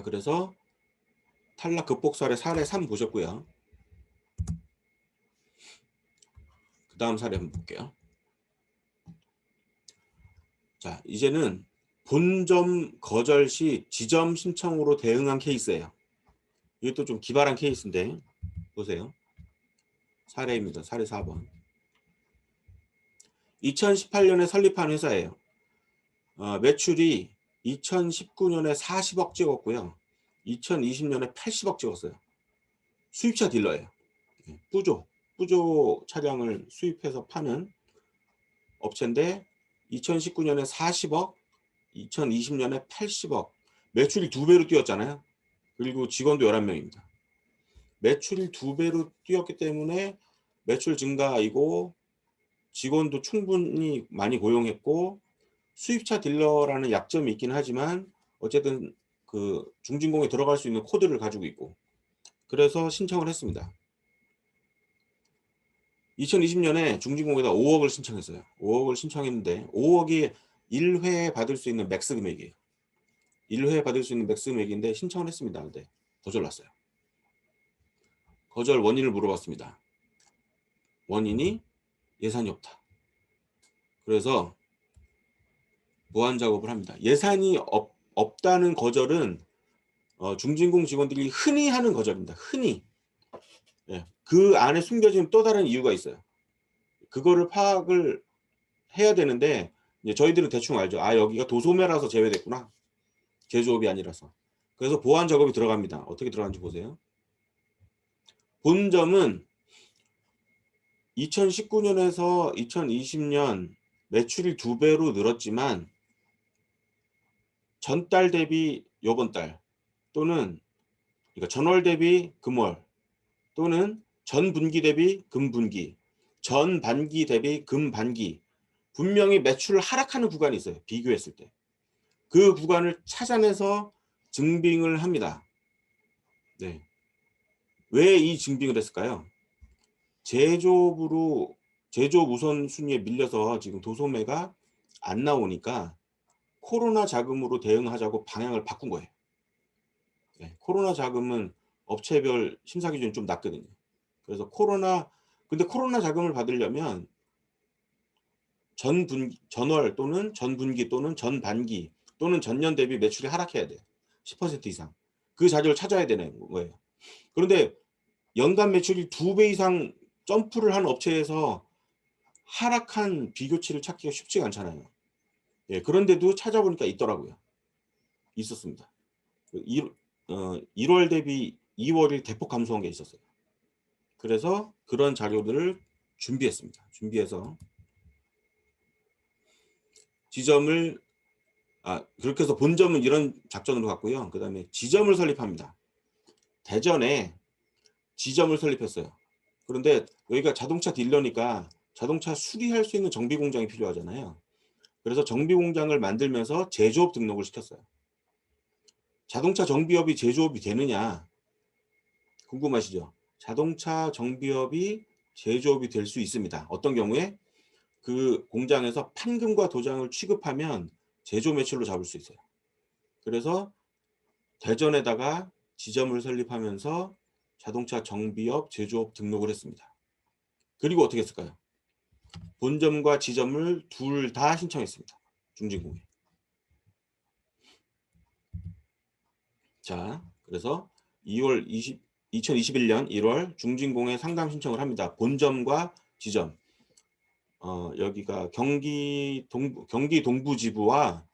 그래서 탈락 극복 사례 3 보셨고요. 그 다음 사례 한번 볼게요. 자, 이제는 본점 거절 시 지점 신청으로 대응한 케이스예요. 이것도 좀 기발한 케이스인데 보세요. 사례입니다. 사례 4번. 2018년에 설립한 회사예요. 매출이 2019년에 40억 찍었고요. 2020년에 80억 찍었어요. 수입차 딜러예요. 뿌조 차량을 수입해서 파는 업체인데 2019년에 40억, 2020년에 80억. 매출이 2배로 뛰었잖아요. 그리고 직원도 11명입니다. 매출이 2배로 뛰었기 때문에 매출 증가이고 직원도 충분히 많이 고용했고 수입차 딜러라는 약점이 있긴 하지만 어쨌든 그 중진공에 들어갈 수 있는 코드를 가지고 있고 그래서 신청을 했습니다. 2020년에 중진공에다 5억을 신청했어요. 5억을 신청했는데 5억이 1회 받을 수 있는 맥스 금액이에요. 1회 받을 수 있는 맥스 금액인데 신청을 했습니다. 근데 거절났어요. 거절 원인을 물어봤습니다. 원인이 예산이 없다. 그래서 보완 작업을 합니다. 예산이 없다는 거절은 중진공 직원들이 흔히 하는 거절입니다. 흔히. 예. 그 안에 숨겨진 또 다른 이유가 있어요. 그거를 파악을 해야 되는데 이제 저희들은 대충 알죠. 아, 여기가 도소매라서 제외됐구나. 제조업이 아니라서. 그래서 보완 작업이 들어갑니다. 어떻게 들어가는지 보세요. 본점은 2019년에서 2020년 매출이 2배로 늘었지만 전달 대비 요번 달 또는 그러니까 전월 대비 금월 또는 전분기 대비 금분기 전반기 대비 금반기 분명히 매출을 하락하는 구간이 있어요. 비교했을 때. 그 구간을 찾아내서 증빙을 합니다. 네. 왜 이 증빙을 했을까요? 제조업 우선순위에 밀려서 지금 도소매가 안 나오니까 코로나 자금으로 대응하자고 방향을 바꾼 거예요. 네. 코로나 자금은 업체별 심사 기준이 좀 낮거든요. 그래서 근데 코로나 자금을 받으려면 전월 또는 전분기 또는 전반기 또는 전년 대비 매출이 하락해야 돼요. 10% 이상. 그 자료를 찾아야 되는 거예요. 그런데 연간 매출이 2배 이상 점프를 한 업체에서 하락한 비교치를 찾기가 쉽지가 않잖아요. 예, 그런데도 찾아보니까 있더라고요. 있었습니다. 1월 대비 2월이 대폭 감소한 게 있었어요. 그래서 그런 자료들을 준비했습니다. 준비해서 지점을 그렇게 해서 본점은 이런 작전으로 갔고요. 그 다음에 지점을 설립합니다. 대전에 지점을 설립했어요. 그런데 여기가 자동차 딜러니까 자동차 수리할 수 있는 정비 공장이 필요하잖아요. 그래서 정비 공장을 만들면서 제조업 등록을 시켰어요. 자동차 정비업이 제조업이 되느냐 궁금하시죠? 자동차 정비업이 제조업이 될 수 있습니다. 어떤 경우에 그 공장에서 판금과 도장을 취급하면 제조 매출로 잡을 수 있어요. 그래서 대전에다가 지점을 설립하면서 자동차 정비업, 제조업 등록을 했습니다. 그리고 어떻게 했을까요? 본점과 지점을 둘 다 신청했습니다. 중진공에. 자, 그래서 2021년 1월 중진공에 상담 신청을 합니다. 본점과 지점. 여기가 경기 동부 지부와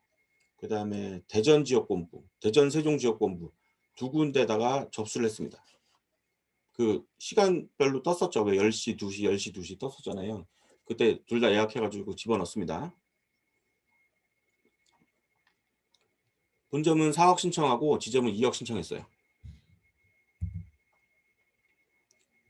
그 다음에 대전 지역본부, 대전 세종 지역본부 두 군데다가 접수를 했습니다. 그 시간별로 떴었죠. 왜 10시, 2시, 10시, 2시 떴었잖아요. 그때 둘 다 예약해가지고 집어넣습니다. 본점은 4억 신청하고 지점은 2억 신청했어요.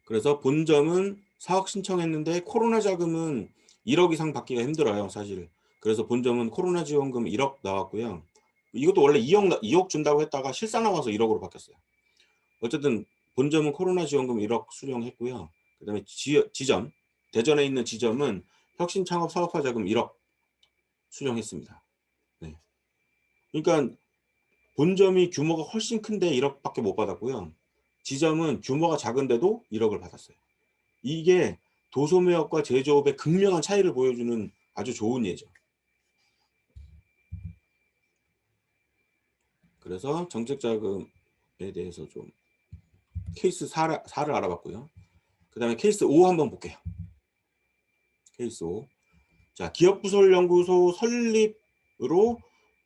그래서 본점은 4억 신청했는데 코로나 자금은 1억 이상 받기가 힘들어요. 사실. 그래서 본점은 코로나 지원금 1억 나왔고요. 이것도 원래 2억 준다고 했다가 실사 나와서 1억으로 바뀌었어요. 어쨌든 본점은 코로나 지원금 1억 수령했고요. 그 다음에 지점, 대전에 있는 지점은 혁신창업 사업화 자금 1억 수령했습니다. 네. 그러니까 본점이 규모가 훨씬 큰데 1억밖에 못 받았고요. 지점은 규모가 작은데도 1억을 받았어요. 이게 도소매업과 제조업의 극명한 차이를 보여주는 아주 좋은 예죠. 그래서 정책자금에 대해서 좀 케이스 4를 알아봤고요. 그 다음에 케이스 5 한번 볼게요. 케이스 5. 자, 기업부설연구소 설립으로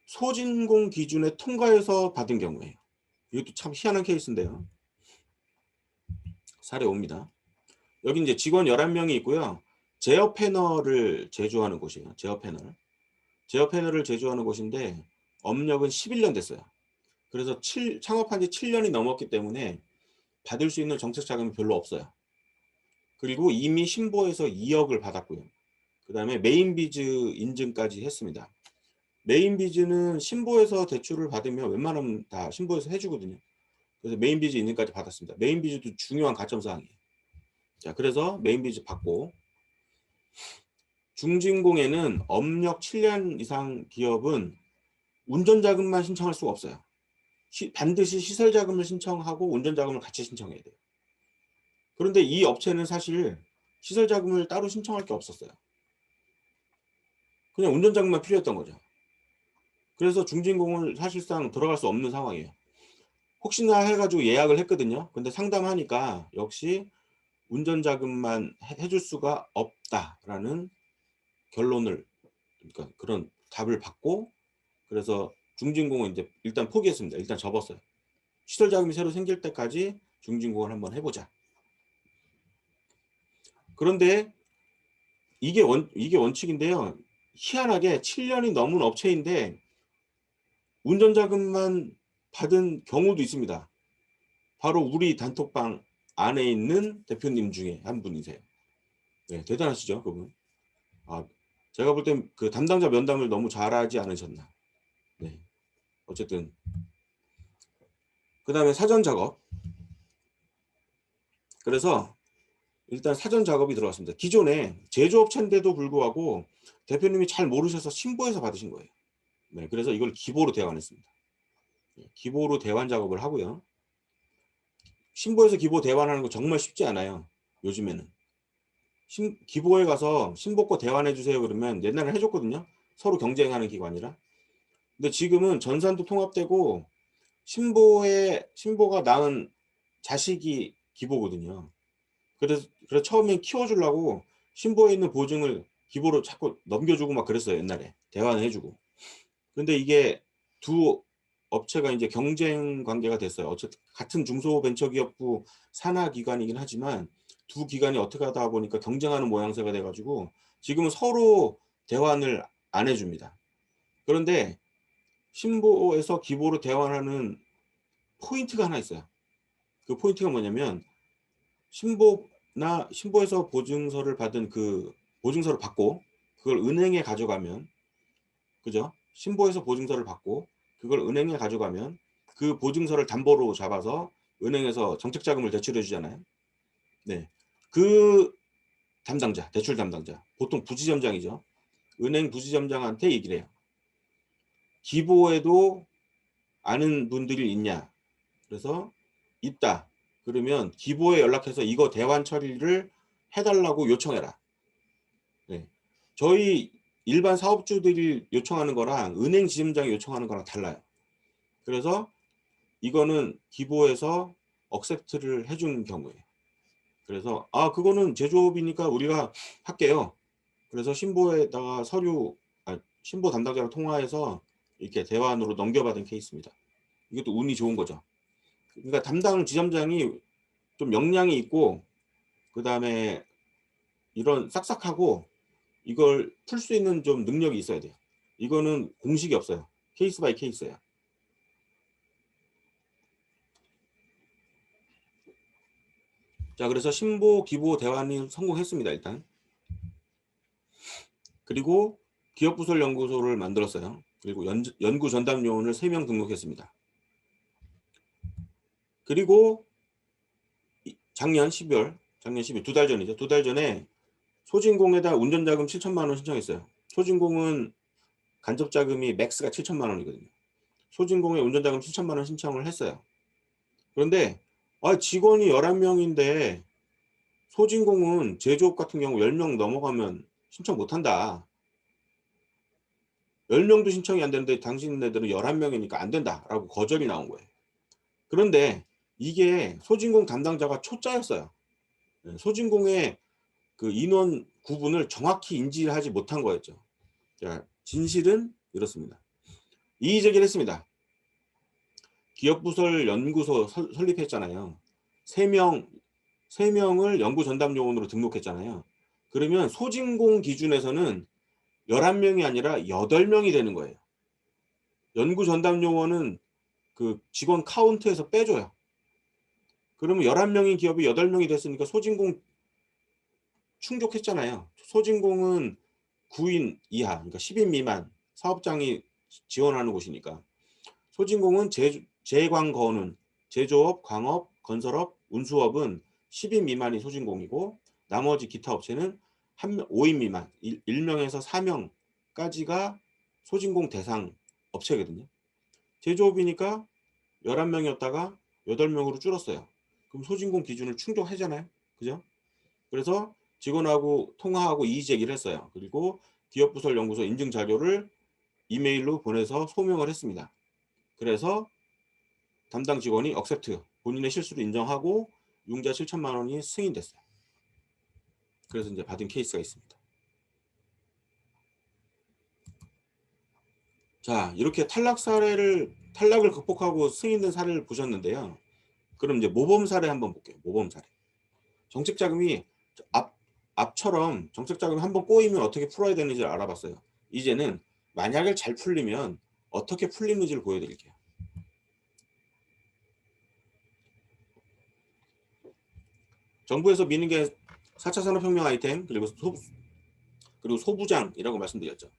소진공 기준에 통과해서 받은 경우에요. 이것도 참 희한한 케이스인데요. 사례 5입니다. 여기 이제 직원 11명이 있고요. 제어 패널을 제조하는 곳이에요. 제어 패널. 제어 패널을 제조하는 곳인데 업력은 11년 됐어요. 그래서 창업한 지 7년이 넘었기 때문에 받을 수 있는 정책 자금이 별로 없어요. 그리고 이미 신보에서 2억을 받았고요. 그 다음에 메인비즈 인증까지 했습니다. 메인비즈는 신보에서 대출을 받으면 웬만하면 다 신보에서 해주거든요. 그래서 메인비즈 인증까지 받았습니다. 메인비즈도 중요한 가점사항이에요. 자, 그래서 메인비즈 받고, 중진공에는 업력 7년 이상 기업은 운전자금만 신청할 수가 없어요. 반드시 시설자금을 신청하고 운전자금을 같이 신청해야 돼요. 그런데 이 업체는 사실 시설자금을 따로 신청할 게 없었어요. 그냥 운전자금만 필요했던 거죠. 그래서 중진공을 사실상 들어갈 수 없는 상황이에요. 혹시나 해가지고 예약을 했거든요. 근데 상담하니까 역시 운전자금만 해줄 수가 없다라는 결론을, 그러니까 그런 답을 받고, 그래서 중진공은 이제 일단 포기했습니다. 일단 접었어요. 시설자금이 새로 생길 때까지 중진공을 한번 해보자. 그런데 이게 원칙인데요. 희한하게 7년이 넘은 업체인데 운전자금만 받은 경우도 있습니다. 바로 우리 단톡방 안에 있는 대표님 중에 한 분이세요. 네, 대단하시죠, 그분. 아, 제가 볼 땐 그 담당자 면담을 너무 잘하지 않으셨나. 네, 어쨌든 그 다음에 사전 작업. 그래서 일단 사전 작업이 들어갔습니다. 기존에 제조업체인데도 불구하고 대표님이 잘 모르셔서 신보에서 받으신 거예요. 네, 그래서 이걸 기보로 대환했습니다. 기보로 대환 작업을 하고요. 신보에서 기보 대환하는 거 정말 쉽지 않아요. 요즘에는. 기보에 가서 신보 거 대환해 주세요 그러면 옛날에 해줬거든요. 서로 경쟁하는 기관이라. 근데 지금은 전산도 통합되고 신보가 낳은 자식이 기보거든요. 그래서 처음엔 키워주려고 신보에 있는 보증을 기보로 자꾸 넘겨주고 막 그랬어요. 옛날에 대환을 해주고. 근데 이게 두 업체가 이제 경쟁 관계가 됐어요. 어쨌든 같은 중소벤처기업부 산하기관이긴 하지만 두 기관이 어떻게 하다 보니까 경쟁하는 모양새가 돼가지고 지금은 서로 대환을 안 해줍니다. 그런데 신보에서 기보로 대환하는 포인트가 하나 있어요. 그 포인트가 뭐냐면 신보에서 보증서를 받은 그 보증서를 받고 그걸 은행에 가져가면, 그죠? 신보에서 보증서를 받고 그걸 은행에 가져가면 그 보증서를 담보로 잡아서 은행에서 정책자금을 대출해 주잖아요. 네, 그 담당자, 대출 담당자, 보통 부지점장이죠. 은행 부지점장한테 얘기를 해요. 기보에도 아는 분들이 있냐? 그래서 있다. 그러면 기보에 연락해서 이거 대환 처리를 해달라고 요청해라. 네. 저희 일반 사업주들이 요청하는 거랑 은행 지점장이 요청하는 거랑 달라요. 그래서 이거는 기보에서 억셉트를 해주는 경우예요. 그래서 그거는 제조업이니까 우리가 할게요. 그래서 신보에다가 신보 담당자랑 통화해서 이렇게 대환으로 넘겨받은 케이스입니다. 이것도 운이 좋은 거죠. 그러니까 담당 지점장이 좀 역량이 있고 그 다음에 이런 싹싹하고 이걸 풀 수 있는 좀 능력이 있어야 돼요. 이거는 공식이 없어요. 케이스 바이 케이스예요. 자, 그래서 신보 기보 대환이 성공했습니다. 일단. 그리고 기업부설연구소를 만들었어요. 그리고 연구 전담 요원을 3명 등록했습니다. 그리고 작년 12월 2달 전이죠. 2달 전에 소진공에다 운전자금 7천만 원 신청했어요. 소진공은 간접자금이 맥스가 7천만 원이거든요. 소진공에 운전자금 7천만 원 신청을 했어요. 그런데 직원이 11명인데 소진공은 제조업 같은 경우 10명 넘어가면 신청 못한다. 10명도 신청이 안 되는데 당신네들은 11명이니까 안 된다라고 거절이 나온 거예요. 그런데 이게 소진공 담당자가 초짜였어요. 소진공의 그 인원 구분을 정확히 인지하지 못한 거였죠. 자, 진실은 이렇습니다. 이의 제기를 했습니다. 기업부설 연구소 설립했잖아요. 3명을 연구 전담 요원으로 등록했잖아요. 그러면 소진공 기준에서는 11명이 아니라 8명이 되는 거예요. 연구 전담 요원은 그 직원 카운트에서 빼줘요. 그러면 11명인 기업이 8명이 됐으니까 소진공 충족했잖아요. 소진공은 9인 이하, 그러니까 10인 미만 사업장이 지원하는 곳이니까. 소진공은 제광건운, 제조업, 광업, 건설업, 운수업은 10인 미만이 소진공이고 나머지 기타 업체는 5인 미만, 1명에서 4명까지가 소진공 대상 업체거든요. 제조업이니까 11명이었다가 8명으로 줄었어요. 그럼 소진공 기준을 충족하잖아요. 그죠? 그래서 직원하고 통화하고 이의 제기를 했어요. 그리고 기업부설연구소 인증 자료를 이메일로 보내서 소명을 했습니다. 그래서 담당 직원이 억셉트, 본인의 실수를 인정하고 융자 7천만 원이 승인됐어요. 그래서 이제 받은 케이스가 있습니다. 자, 이렇게 탈락을 극복하고 승인된 사례를 보셨는데요. 그럼 이제 모범 사례 한번 볼게요. 모범 사례. 정책자금이 앞처럼 정책자금이 한번 꼬이면 어떻게 풀어야 되는지를 알아봤어요. 이제는 만약에 잘 풀리면 어떻게 풀리는지를 보여드릴게요. 정부에서 미는 게 4차 산업혁명 아이템 그리고 소부장이라고 말씀드렸죠.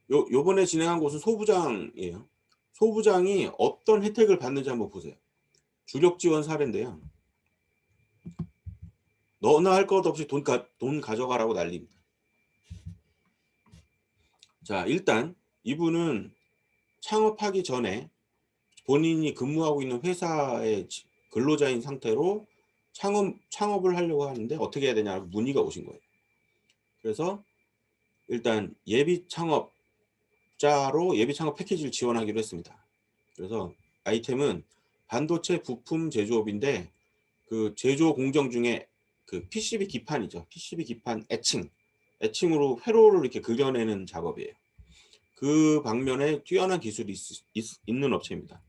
요번에 진행한 곳은 소부장이에요. 소부장이 어떤 혜택을 받는지 한번 보세요. 주력 지원 사례인데요. 너나 할 것 없이 돈 가져가라고 난립니다. 자, 일단 이분은 창업하기 전에 본인이 근무하고 있는 회사의 근로자인 상태로 창업을 하려고 하는데 어떻게 해야 되냐고 문의가 오신 거예요. 그래서 일단 예비 창업자로 예비 창업 패키지를 지원하기로 했습니다. 그래서 아이템은 반도체 부품 제조업인데 그 제조 공정 중에 그 PCB 기판이죠. PCB 기판 애칭으로 회로를 이렇게 그려내는 작업이에요. 그 방면에 뛰어난 기술이 있는 업체입니다.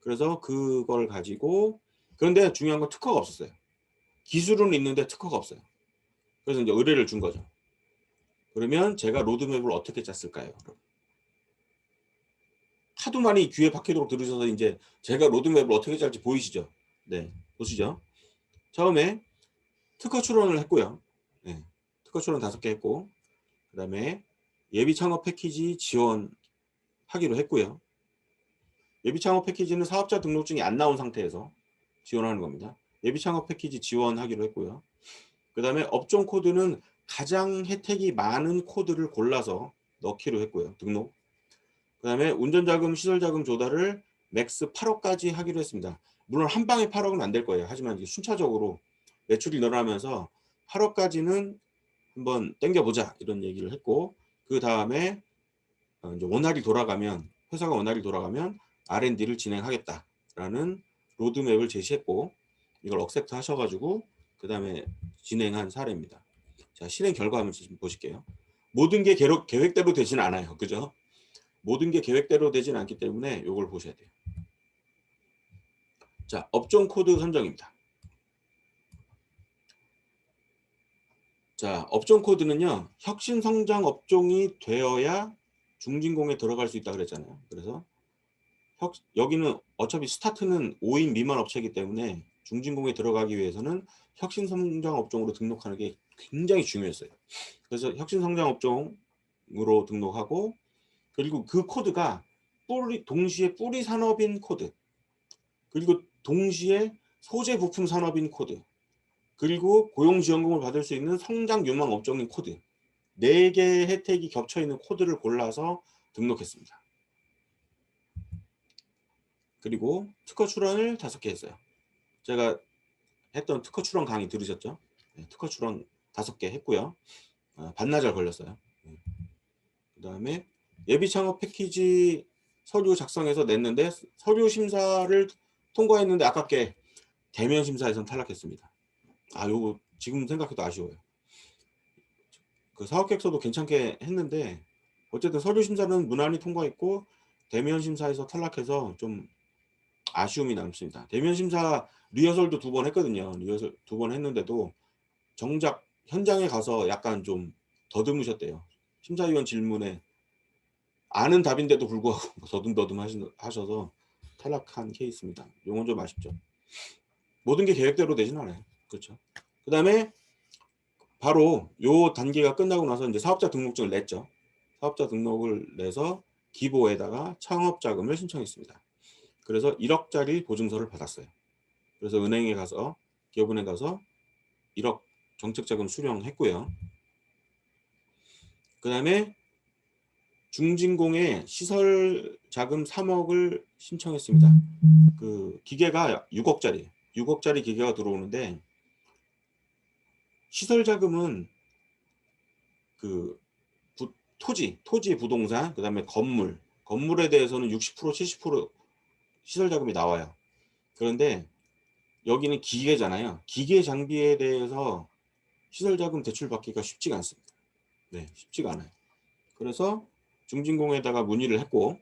그래서 그걸 가지고 그런데 중요한 건 특허가 없었어요. 기술은 있는데 특허가 없어요. 그래서 이제 의뢰를 준 거죠. 그러면 제가 로드맵을 어떻게 짰을까요? 하도 많이 귀에 박히도록 들으셔서 이제 제가 로드맵을 어떻게 짤지 보이시죠? 네, 보시죠. 처음에 특허 출원을 했고요. 네, 특허 출원 5개 했고 그 다음에 예비 창업 패키지 지원하기로 했고요. 예비 창업 패키지는 사업자 등록증이 안 나온 상태에서 지원하는 겁니다. 예비 창업 패키지 지원하기로 했고요. 그 다음에 업종 코드는 가장 혜택이 많은 코드를 골라서 넣기로 했고요. 등록. 그 다음에 운전자금, 시설자금 조달을 맥스 8억까지 하기로 했습니다. 물론 한 방에 8억은 안 될 거예요. 하지만 이제 순차적으로 매출이 늘어나면서 8억까지는 한번 땡겨보자 이런 얘기를 했고 그 다음에 이제 회사가 원활히 돌아가면 R&D를 진행하겠다라는 로드맵을 제시했고 이걸 억셉트 하셔가지고 그 다음에 진행한 사례입니다. 자, 실행 결과 한번 보실게요. 모든 게 계획대로 되진 않아요. 그죠? 모든 게 계획대로 되진 않기 때문에 이걸 보셔야 돼요. 자, 업종 코드 선정입니다. 자, 업종 코드는요. 혁신 성장 업종이 되어야 중진공에 들어갈 수 있다 그랬잖아요. 그래서 여기는 어차피 스타트는 5인 미만 업체이기 때문에 중진공에 들어가기 위해서는 혁신 성장 업종으로 등록하는 게 굉장히 중요했어요. 그래서 혁신 성장 업종으로 등록하고 그리고 그 코드가 동시에 뿌리 산업인 코드 그리고 동시에 소재 부품 산업인 코드 그리고 고용지원금을 받을 수 있는 성장 유망 업종인 코드 4개의 혜택이 겹쳐있는 코드를 골라서 등록했습니다. 그리고 특허 출원을 5개 했어요. 제가 했던 특허 출원 강의 들으셨죠? 네, 특허 출원 5개 했고요. 반나절 걸렸어요. 그다음에 예비 창업 패키지 서류 작성해서 냈는데 서류 심사를 통과했는데 아깝게 대면 심사에선 탈락했습니다. 요거 지금 생각해도 아쉬워요. 그 사업계획서도 괜찮게 했는데 어쨌든 서류 심사는 무난히 통과했고 대면 심사에서 탈락해서 좀 아쉬움이 남습니다. 대면 심사 리허설도 2번 했거든요. 리허설 2번 했는데도 정작 현장에 가서 약간 좀 더듬으셨대요. 심사위원 질문에 아는 답인데도 불구하고 더듬더듬 하셔서 탈락한 케이스입니다. 요건 좀 아쉽죠. 모든 게 계획대로 되진 않아요. 그렇죠. 그 다음에 바로 요 단계가 끝나고 나서 이제 사업자 등록증을 냈죠. 사업자 등록을 내서 기보에다가 창업자금을 신청했습니다. 그래서 1억짜리 보증서를 받았어요. 그래서 은행에 가서 기업은행 가서 1억 정책자금 수령했고요. 그 다음에 중진공에 시설자금 3억을 신청했습니다. 그 기계가 6억짜리 6억짜리 기계가 들어오는데 시설자금은 그 토지 부동산, 그 다음에 건물에 대해서는 60% 70% 시설자금이 나와요. 그런데 여기는 기계잖아요. 기계 장비에 대해서 시설자금 대출받기가 쉽지가 않습니다. 네, 쉽지가 않아요. 그래서 중진공에다가 문의를 했고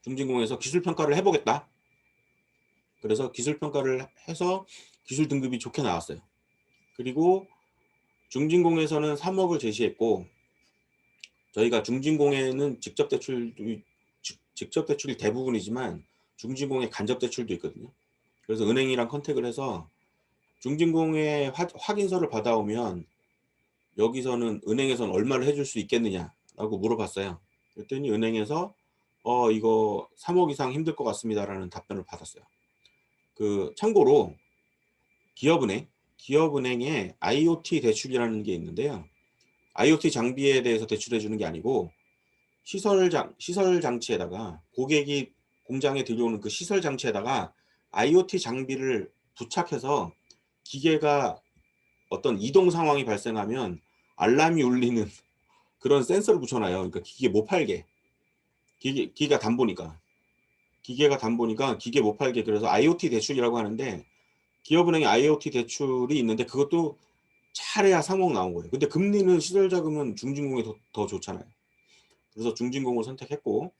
중진공에서 기술평가를 해보겠다. 그래서 기술평가를 해서 기술 등급이 좋게 나왔어요. 그리고 중진공에서는 3억을 제시했고 저희가 중진공에는 직접 대출이 대부분이지만 중진공에 간접 대출도 있거든요. 그래서 은행이랑 컨택을 해서 중진공에 확인서를 받아오면 여기서는 은행에서는 얼마를 해줄 수 있겠느냐라고 물어봤어요. 그랬더니 은행에서 이거 3억 이상 힘들 것 같습니다라는 답변을 받았어요. 그 참고로 기업은행에 IoT 대출이라는 게 있는데요. IoT 장비에 대해서 대출해 주는 게 아니고 시설 장치에다가 고객이 공장에 들여오는 그 시설 장치에다가 IoT 장비를 부착해서 기계가 어떤 이동 상황이 발생하면 알람이 울리는 그런 센서를 붙여놔요. 그러니까 기계 못 팔게. 기계가 단보니까. 기계 못 팔게. 그래서 IoT 대출이라고 하는데 기업은행에 IoT 대출이 있는데 그것도 잘해야 3억 나온 거예요. 근데 금리는 시설자금은 중진공이 더 좋잖아요. 그래서 중진공을 선택했고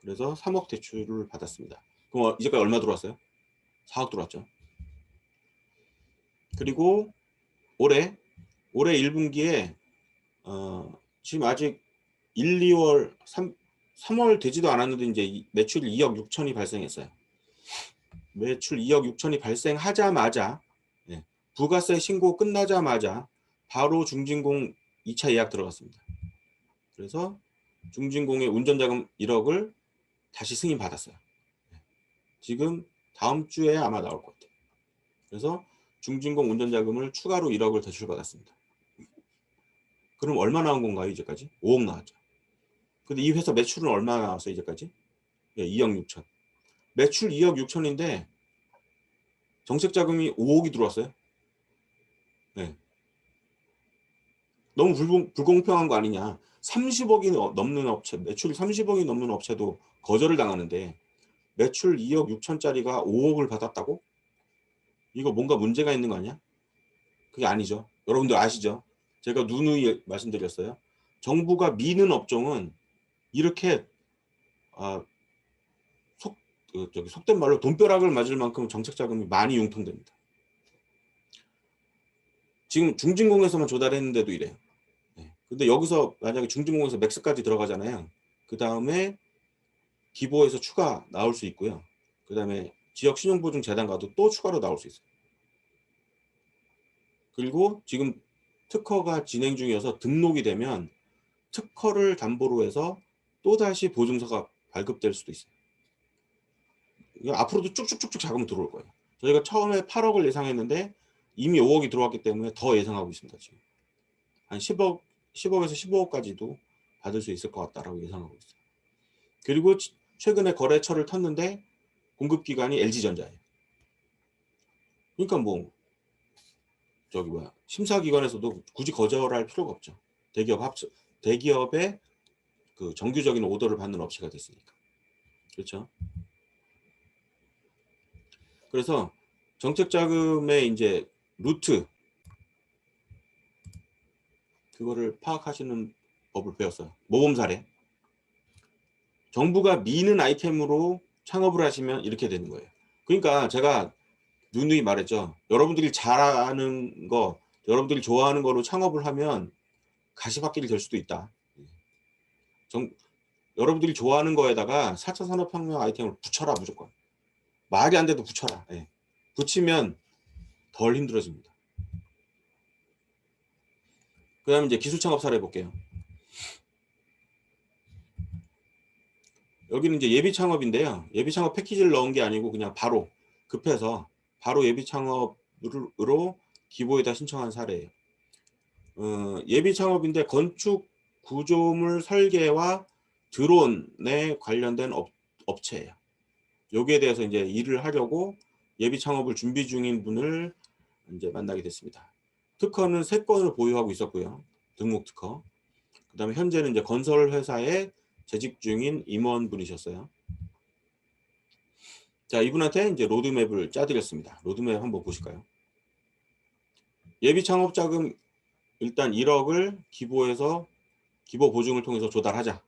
그래서 3억 대출을 받았습니다. 그럼 이제까지 얼마 들어왔어요? 4억 들어왔죠. 그리고 올해 1분기에 지금 아직 1, 2월, 3월 되지도 않았는데 이제 매출 2억 6천이 발생했어요. 매출 2억 6천이 발생하자마자 부가세 신고 끝나자마자 바로 중진공 2차 예약 들어갔습니다. 그래서 중진공의 운전자금 1억을 다시 승인 받았어요. 지금 다음 주에 아마 나올 것 같아요. 그래서 중진공 운전자금을 추가로 1억을 대출받았습니다. 그럼 얼마 나온 건가요 이제까지? 5억 나왔죠. 근데 이 회사 매출은 얼마 나왔어요 이제까지? 2억 6천. 매출 2억 6천인데 정책자금이 5억이 들어왔어요. 네. 너무 불공평한 거 아니냐. 30억이 넘는 업체, 매출이 30억이 넘는 업체도 거절을 당하는데 매출 2억 6천짜리가 5억을 받았다고? 이거 뭔가 문제가 있는 거 아니야? 그게 아니죠. 여러분들 아시죠? 제가 누누이 말씀드렸어요. 정부가 미는 업종은 이렇게 속된 말로 돈벼락을 맞을 만큼 정책자금이 많이 융통됩니다. 지금 중진공에서만 조달했는데도 이래요. 근데 여기서 만약에 중진공에서 맥스까지 들어가잖아요. 그 다음에 기보에서 추가 나올 수 있고요. 그 다음에 지역신용보증재단 가도 또 추가로 나올 수 있어요. 그리고 지금 특허가 진행 중이어서 등록이 되면 특허를 담보로 해서 또다시 보증서가 발급될 수도 있어요. 앞으로도 쭉쭉쭉쭉 자금 들어올 거예요. 저희가 처음에 8억을 예상했는데 이미 5억이 들어왔기 때문에 더 예상하고 있습니다. 지금 한 10억에서 15억까지도 받을 수 있을 것 같다라고 예상하고 있어요. 그리고 최근에 거래처를 텄는데 공급기관이 LG전자예요. 그러니까 뭐 저기 뭐야 심사기관에서도 굳이 거절할 필요가 없죠. 대기업의 그 정규적인 오더를 받는 업체가 됐으니까. 그렇죠. 그래서 정책자금의 이제 루트 그거를 파악하시는 법을 배웠어요. 모범 사례. 정부가 미는 아이템으로 창업을 하시면 이렇게 되는 거예요. 그러니까 제가 누누이 말했죠. 여러분들이 잘하는 거, 여러분들이 좋아하는 거로 창업을 하면 가시밭길이 될 수도 있다. 여러분들이 좋아하는 거에다가 4차 산업혁명 아이템을 붙여라 무조건. 말이 안 돼도 붙여라. 예. 붙이면 덜 힘들어집니다. 그 다음에 이제 기술 창업 사례 볼게요. 여기는 이제 예비 창업인데요. 예비 창업 패키지를 넣은 게 아니고 그냥 바로 급해서 바로 예비 창업으로 기부에다 신청한 사례예요. 예비 창업인데 건축 구조물 설계와 드론에 관련된 업체예요. 여기에 대해서 이제 일을 하려고 예비 창업을 준비 중인 분을 이제 만나게 됐습니다. 특허는 3건을 보유하고 있었고요. 등록 특허. 그 다음에 현재는 이제 건설 회사에 재직 중인 임원분이셨어요. 자, 이분한테 이제 로드맵을 짜드렸습니다. 로드맵 한번 보실까요? 예비 창업 자금 일단 1억을 기부해서 기부 보증을 통해서 조달하자.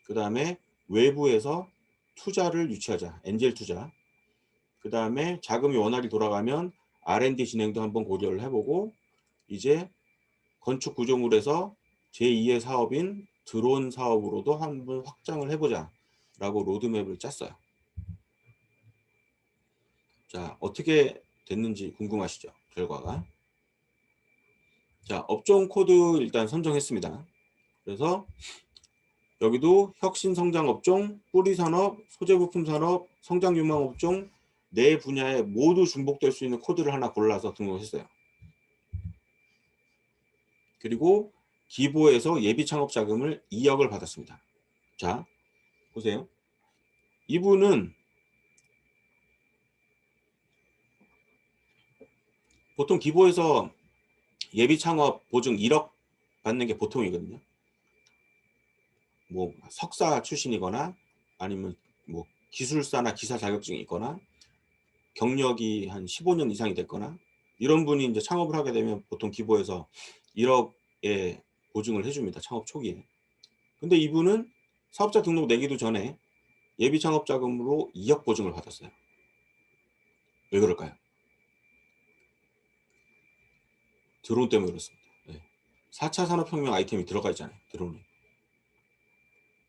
그 다음에 외부에서 투자를 유치하자. 엔젤 투자. 그 다음에 자금이 원활히 돌아가면 R&D 진행도 한번 고려를 해보고 이제 건축 구조물에서 제2의 사업인 드론 사업으로도 한번 확장을 해보자 라고 로드맵을 짰어요. 자, 어떻게 됐는지 궁금하시죠? 결과가. 자, 업종 코드 일단 선정했습니다. 그래서 여기도 혁신성장 업종, 뿌리산업, 소재부품 산업, 성장유망 업종 네 분야에 모두 중복될 수 있는 코드를 하나 골라서 등록했어요. 그리고 기부에서 예비 창업 자금을 2억을 받았습니다. 자, 보세요. 이분은 보통 기부에서 예비 창업 보증 1억 받는 게 보통이거든요. 뭐 석사 출신이거나 아니면 뭐 기술사나 기사 자격증이 있거나 경력이 한 15년 이상이 됐거나 이런 분이 이제 창업을 하게 되면 보통 기부에서 1억의 보증을 해줍니다. 창업 초기에. 근데 이분은 사업자 등록 내기도 전에 예비 창업 자금으로 2억 보증을 받았어요. 왜 그럴까요? 드론 때문에 그렇습니다. 네. 4차 산업혁명 아이템이 들어가 있잖아요. 드론에.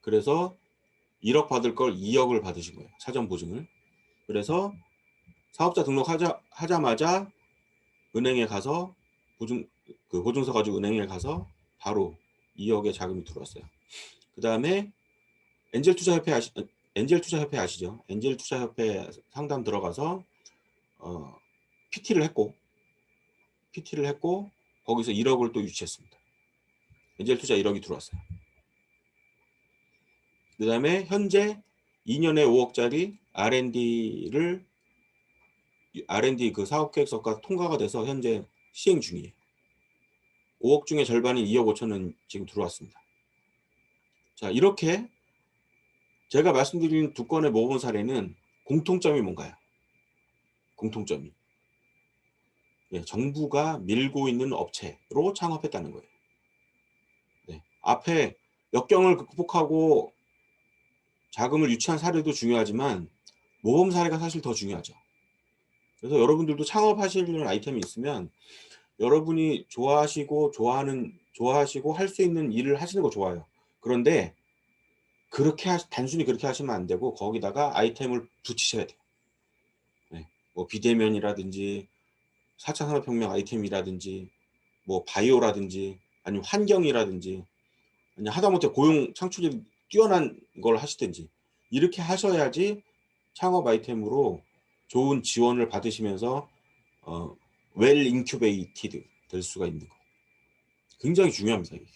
그래서 1억 받을 걸 2억을 받으신 거예요. 사전 보증을. 그래서 사업자 등록하자마자 은행에 가서 보증서 가지고 은행에 가서 바로 2억의 자금이 들어왔어요. 그 다음에 엔젤 투자협회 아시죠? 엔젤 투자협회 상담 들어가서 PT를 했고 거기서 1억을 또 유치했습니다. 엔젤 투자 1억이 들어왔어요. 그 다음에 현재 2년에 5억짜리 R&D 그 사업계획서가 통과가 돼서 현재 시행 중이에요. 5억 중에 절반인 2억 5천은 지금 들어왔습니다. 자, 이렇게 제가 말씀드린 두 건의 모범 사례는 공통점이 뭔가요? 공통점이. 네, 정부가 밀고 있는 업체로 창업했다는 거예요. 네, 앞에 역경을 극복하고 자금을 유치한 사례도 중요하지만 모범 사례가 사실 더 중요하죠. 그래서 여러분들도 창업하시려는 아이템이 있으면 여러분이 좋아하시고 할 수 있는 일을 하시는 거 좋아요. 그런데 단순히 그렇게 하시면 안 되고 거기다가 아이템을 붙이셔야 돼요. 네, 뭐 비대면이라든지 4차 산업혁명 아이템이라든지 뭐 바이오라든지 아니면 환경이라든지 아니면 하다못해 고용 창출이 뛰어난 걸 하시든지 이렇게 하셔야지 창업 아이템으로 좋은 지원을 받으시면서 웰 인큐베이티드 될 수가 있는 거예요. 굉장히 중요합니다. 이게.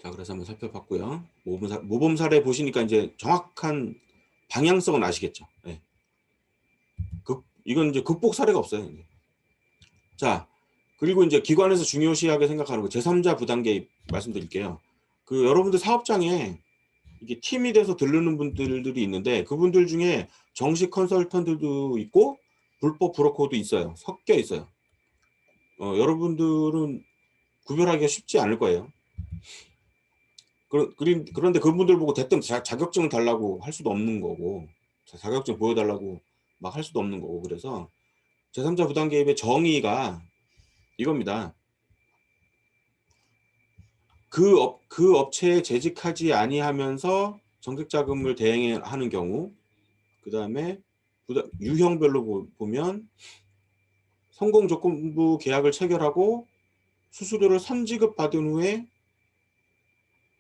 자, 그래서 한번 살펴봤고요. 모범 사례 보시니까 이제 정확한 방향성은 아시겠죠? 네. 이건 이제 극복 사례가 없어요. 자, 그리고 이제 기관에서 중요시하게 생각하는 거 제3자 부담 개입 말씀드릴게요. 여러분들 사업장에 이게 팀이 돼서 들르는 분들이 있는데 그분들 중에 정식 컨설턴트도 있고 불법 브로커도 있어요. 섞여 있어요. 여러분들은 구별하기가 쉽지 않을 거예요. 그런데 그분들 보고 대뜸 자격증을 달라고 할 수도 없는 거고, 자격증 보여달라고 막 할 수도 없는 거고, 그래서 제3자 부당 개입의 정의가 이겁니다. 그 업체에 재직하지 아니하면서 정책자금을 대행하는 경우, 그 다음에 유형별로 보면 성공 조건부 계약을 체결하고 수수료를 선지급 받은 후에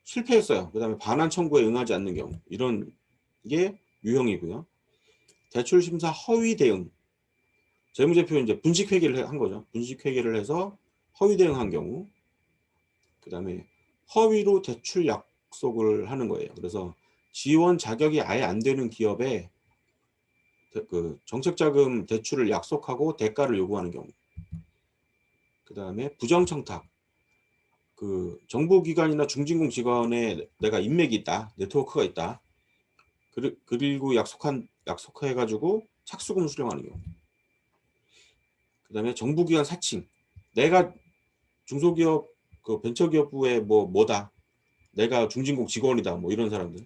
실패했어요. 그 다음에 반환 청구에 응하지 않는 경우, 이런 게 유형이고요. 대출 심사 허위 대응, 재무제표 이제 분식 회계를 한 거죠. 분식 회계를 해서 허위 대응한 경우, 그 다음에 허위로 대출 약속을 하는 거예요. 그래서 지원 자격이 아예 안 되는 기업에 정책자금 대출을 약속하고 대가를 요구하는 경우, 그 다음에 부정청탁, 정부기관이나 중진공 직원에 내가 인맥이 있다, 네트워크가 있다, 그리고 약속해가지고 착수금 수령하는 경우, 그 다음에 정부기관 사칭, 내가 중소기업 벤처기업부의 뭐다, 내가 중진공 직원이다, 뭐 이런 사람들,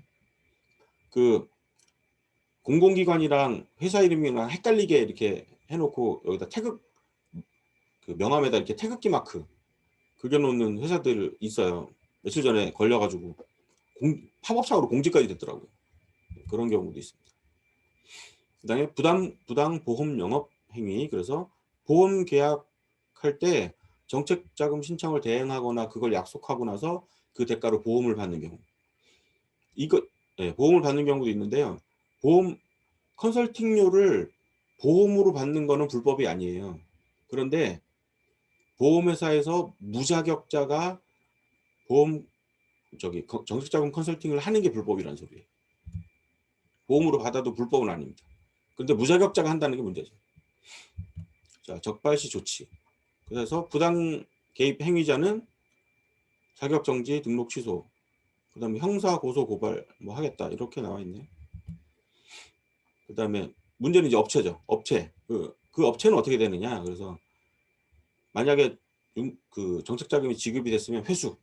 공공기관이랑 회사 이름이랑 헷갈리게 이렇게 해놓고 여기다 태극, 명함에다 이렇게 태극기 마크 그려놓는 회사들 있어요. 며칠 전에 걸려가지고 팝업창으로 공지까지 됐더라고요. 그런 경우도 있습니다. 그 다음에 부당 보험 영업 행위, 그래서 보험 계약할 때 정책자금 신청을 대행하거나 그걸 약속하고 나서 그 대가로 보험을 받는 경우, 보험을 받는 경우도 있는데요. 보험 컨설팅료를 보험으로 받는 거는 불법이 아니에요. 그런데 보험회사에서 무자격자가 정책자금 컨설팅을 하는 게 불법이라는 소리예요. 보험으로 받아도 불법은 아닙니다. 그런데 무자격자가 한다는 게 문제죠. 자, 적발시 조치. 그래서 부당 개입 행위자는 자격정지, 등록 취소, 그 다음에 형사 고소 고발 하겠다, 이렇게 나와 있네요. 그 다음에 문제는 이제 업체죠. 업체. 그 업체는 어떻게 되느냐. 그래서 만약에 정책자금이 지급이 됐으면 회수,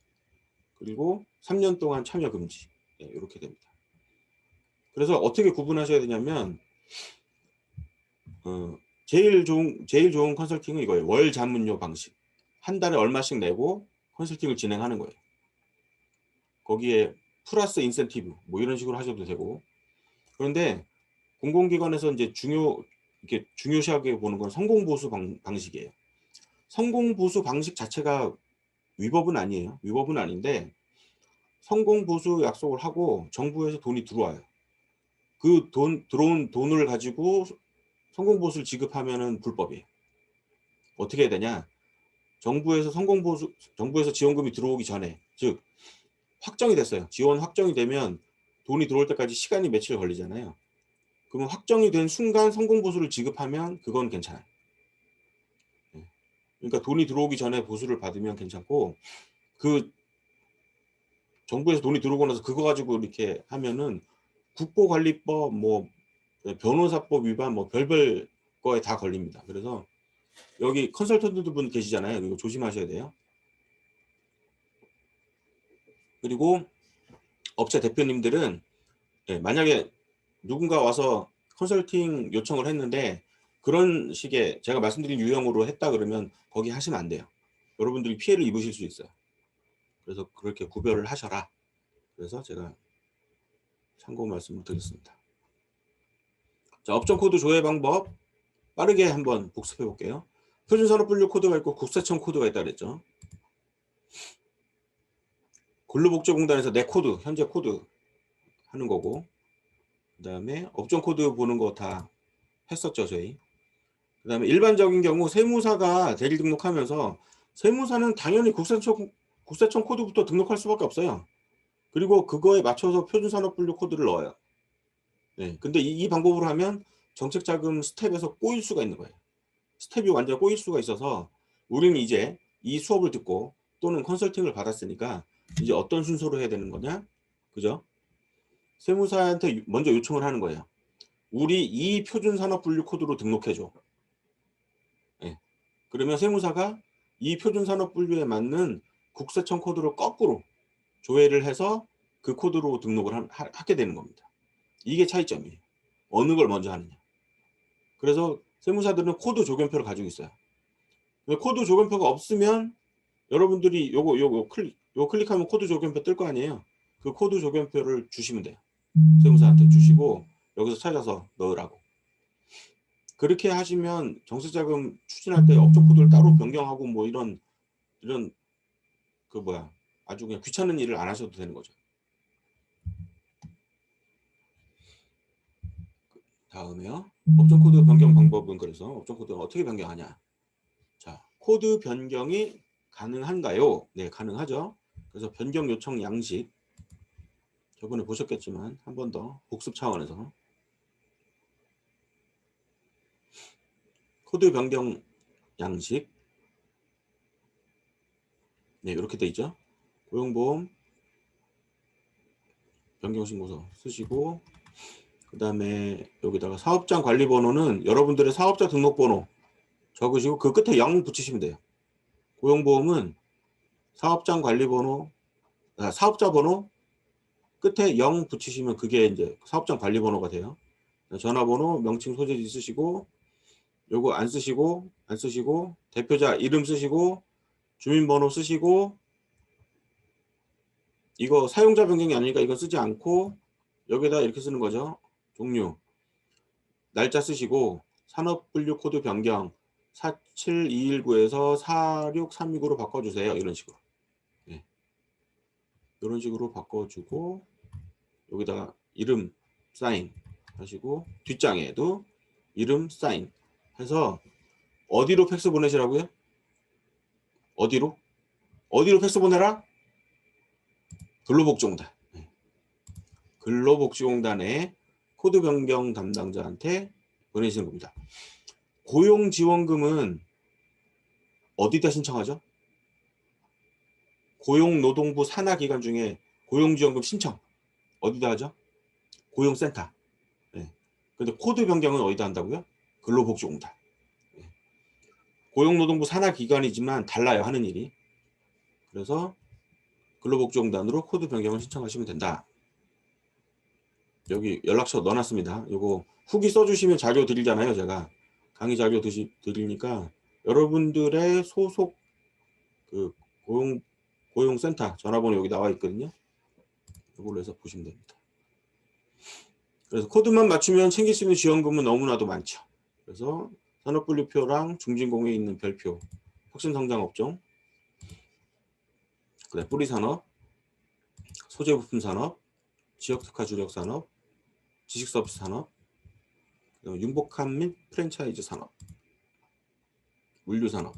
그리고 3년 동안 참여 금지, 이렇게 됩니다. 그래서 어떻게 구분하셔야 되냐면 제일 좋은 컨설팅은 이거예요. 월 자문료 방식. 한 달에 얼마씩 내고 컨설팅을 진행하는 거예요. 거기에 플러스 인센티브 이런 식으로 하셔도 되고. 그런데 공공기관에서 이제 이렇게 중요시하게 보는 건 성공보수 방식이에요. 성공보수 방식 자체가 위법은 아니에요. 위법은 아닌데 성공보수 약속을 하고 정부에서 돈이 들어와요. 들어온 돈을 가지고 성공보수를 지급하면은 불법이에요. 어떻게 해야 되냐? 정부에서 지원금이 들어오기 전에, 즉 확정이 됐어요. 지원 확정이 되면 돈이 들어올 때까지 시간이 며칠 걸리잖아요. 그러면 확정이 된 순간 성공보수를 지급하면 그건 괜찮아요. 그러니까 돈이 들어오기 전에 보수를 받으면 괜찮고, 정부에서 돈이 들어오고 나서 그거 가지고 이렇게 하면은 국고관리법, 변호사법 위반, 별별 거에 다 걸립니다. 그래서 여기 컨설턴트 분 계시잖아요. 이거 조심하셔야 돼요. 그리고 업체 대표님들은 만약에 누군가 와서 컨설팅 요청을 했는데 그런 식의 제가 말씀드린 유형으로 했다 그러면 거기 하시면 안 돼요. 여러분들이 피해를 입으실 수 있어요. 그래서 그렇게 구별을 하셔라. 그래서 제가 참고 말씀을 드렸습니다. 자, 업종 코드 조회 방법 빠르게 한번 복습해 볼게요. 표준산업분류 코드가 있고 국세청 코드가 있다 그랬죠. 근로복지공단에서 내 코드, 현재 코드 하는 거고, 그 다음에 업종 코드 보는 거 다 했었죠, 저희. 그 다음에 일반적인 경우 세무사가 대리 등록하면서 세무사는 당연히 국세청 국세청 코드부터 등록할 수밖에 없어요. 그리고 그거에 맞춰서 표준산업분류 코드를 넣어요. 네. 근데 이 방법으로 하면 정책자금 스텝에서 꼬일 수가 있는 거예요. 스텝이 완전 꼬일 수가 있어서 우리는 이제 이 수업을 듣고 또는 컨설팅을 받았으니까 이제 어떤 순서로 해야 되는 거냐? 그죠? 세무사한테 먼저 요청을 하는 거예요. 우리 이 표준산업분류 코드로 등록해줘. 네. 그러면 세무사가 이 표준산업분류에 맞는 국세청 코드로 거꾸로 조회를 해서 그 코드로 등록을 하게 되는 겁니다. 이게 차이점이에요. 어느 걸 먼저 하느냐. 그래서 세무사들은 코드 조견표를 가지고 있어요. 코드 조견표가 없으면 여러분들이 요거 클릭하면 코드 조견표 뜰 거 아니에요. 그 코드 조견표를 주시면 돼요. 세무사한테 주시고 여기서 찾아서 넣으라고. 그렇게 하시면 정책자금 추진할 때 업종 코드를 따로 변경하고 뭐 이런 그 뭐야 아주 그냥 귀찮은 일을 안 하셔도 되는 거죠. 다음에요. 업종 코드 변경 방법은 그래서 업종 코드를 어떻게 변경하냐. 자, 코드 변경이 가능한가요? 네, 가능하죠. 그래서 변경 요청 양식 저번에 보셨겠지만 한 번 더 복습 차원에서 코드 변경 양식 네, 이렇게 돼 있죠. 고용보험 변경신고서 쓰시고 그 다음에 여기다가 사업장 관리번호는 여러분들의 사업자 등록번호 적으시고 그 끝에 0 붙이시면 돼요. 고용보험은 사업장 관리번호, 사업자 번호 끝에 0 붙이시면 그게 이제 사업장 관리번호가 돼요. 전화번호, 명칭, 소재지 쓰시고 요거 안 쓰시고 대표자 이름 쓰시고 주민번호 쓰시고 이거 사용자 변경이 아니니까 이거 쓰지 않고 여기다 이렇게 쓰는 거죠. 종류 날짜 쓰시고 산업분류 코드 변경 47219에서 46369로 바꿔주세요. 이런 식으로. 네. 이런 식으로 바꿔주고 여기다가 이름 사인 하시고 뒷장에도 이름 사인 해서 어디로 팩스 보내시라고요? 어디로 팩스 보내라? 근로복지공단. 네. 근로복지공단에 코드 변경 담당자한테 보내시는 겁니다. 고용지원금은 어디다 신청하죠? 고용노동부 산하기관 중에 고용지원금 신청 어디다 하죠? 고용센터. 네. 근데 코드 변경은 어디다 한다고요? 근로복지공단. 네. 고용노동부 산하기관이지만 달라요, 하는 일이. 그래서 근로복지공단으로 코드 변경을 신청하시면 된다. 여기 연락처 넣어놨습니다. 요거 후기 써주시면 자료 드리잖아요. 제가 강의 자료 드리니까 여러분들의 소속 그 고용센터 전화번호 여기 나와 있거든요. 이걸로 해서 보시면 됩니다. 그래서 코드만 맞추면 챙길 수 있는 지원금은 너무나도 많죠. 그래서 산업분류표랑 중진공에 있는 별표, 혁신성장업종, 그다음 뿌리산업, 소재부품산업, 지역특화주력산업, 지식서비스산업, 융복합 및 프랜차이즈 산업, 물류산업,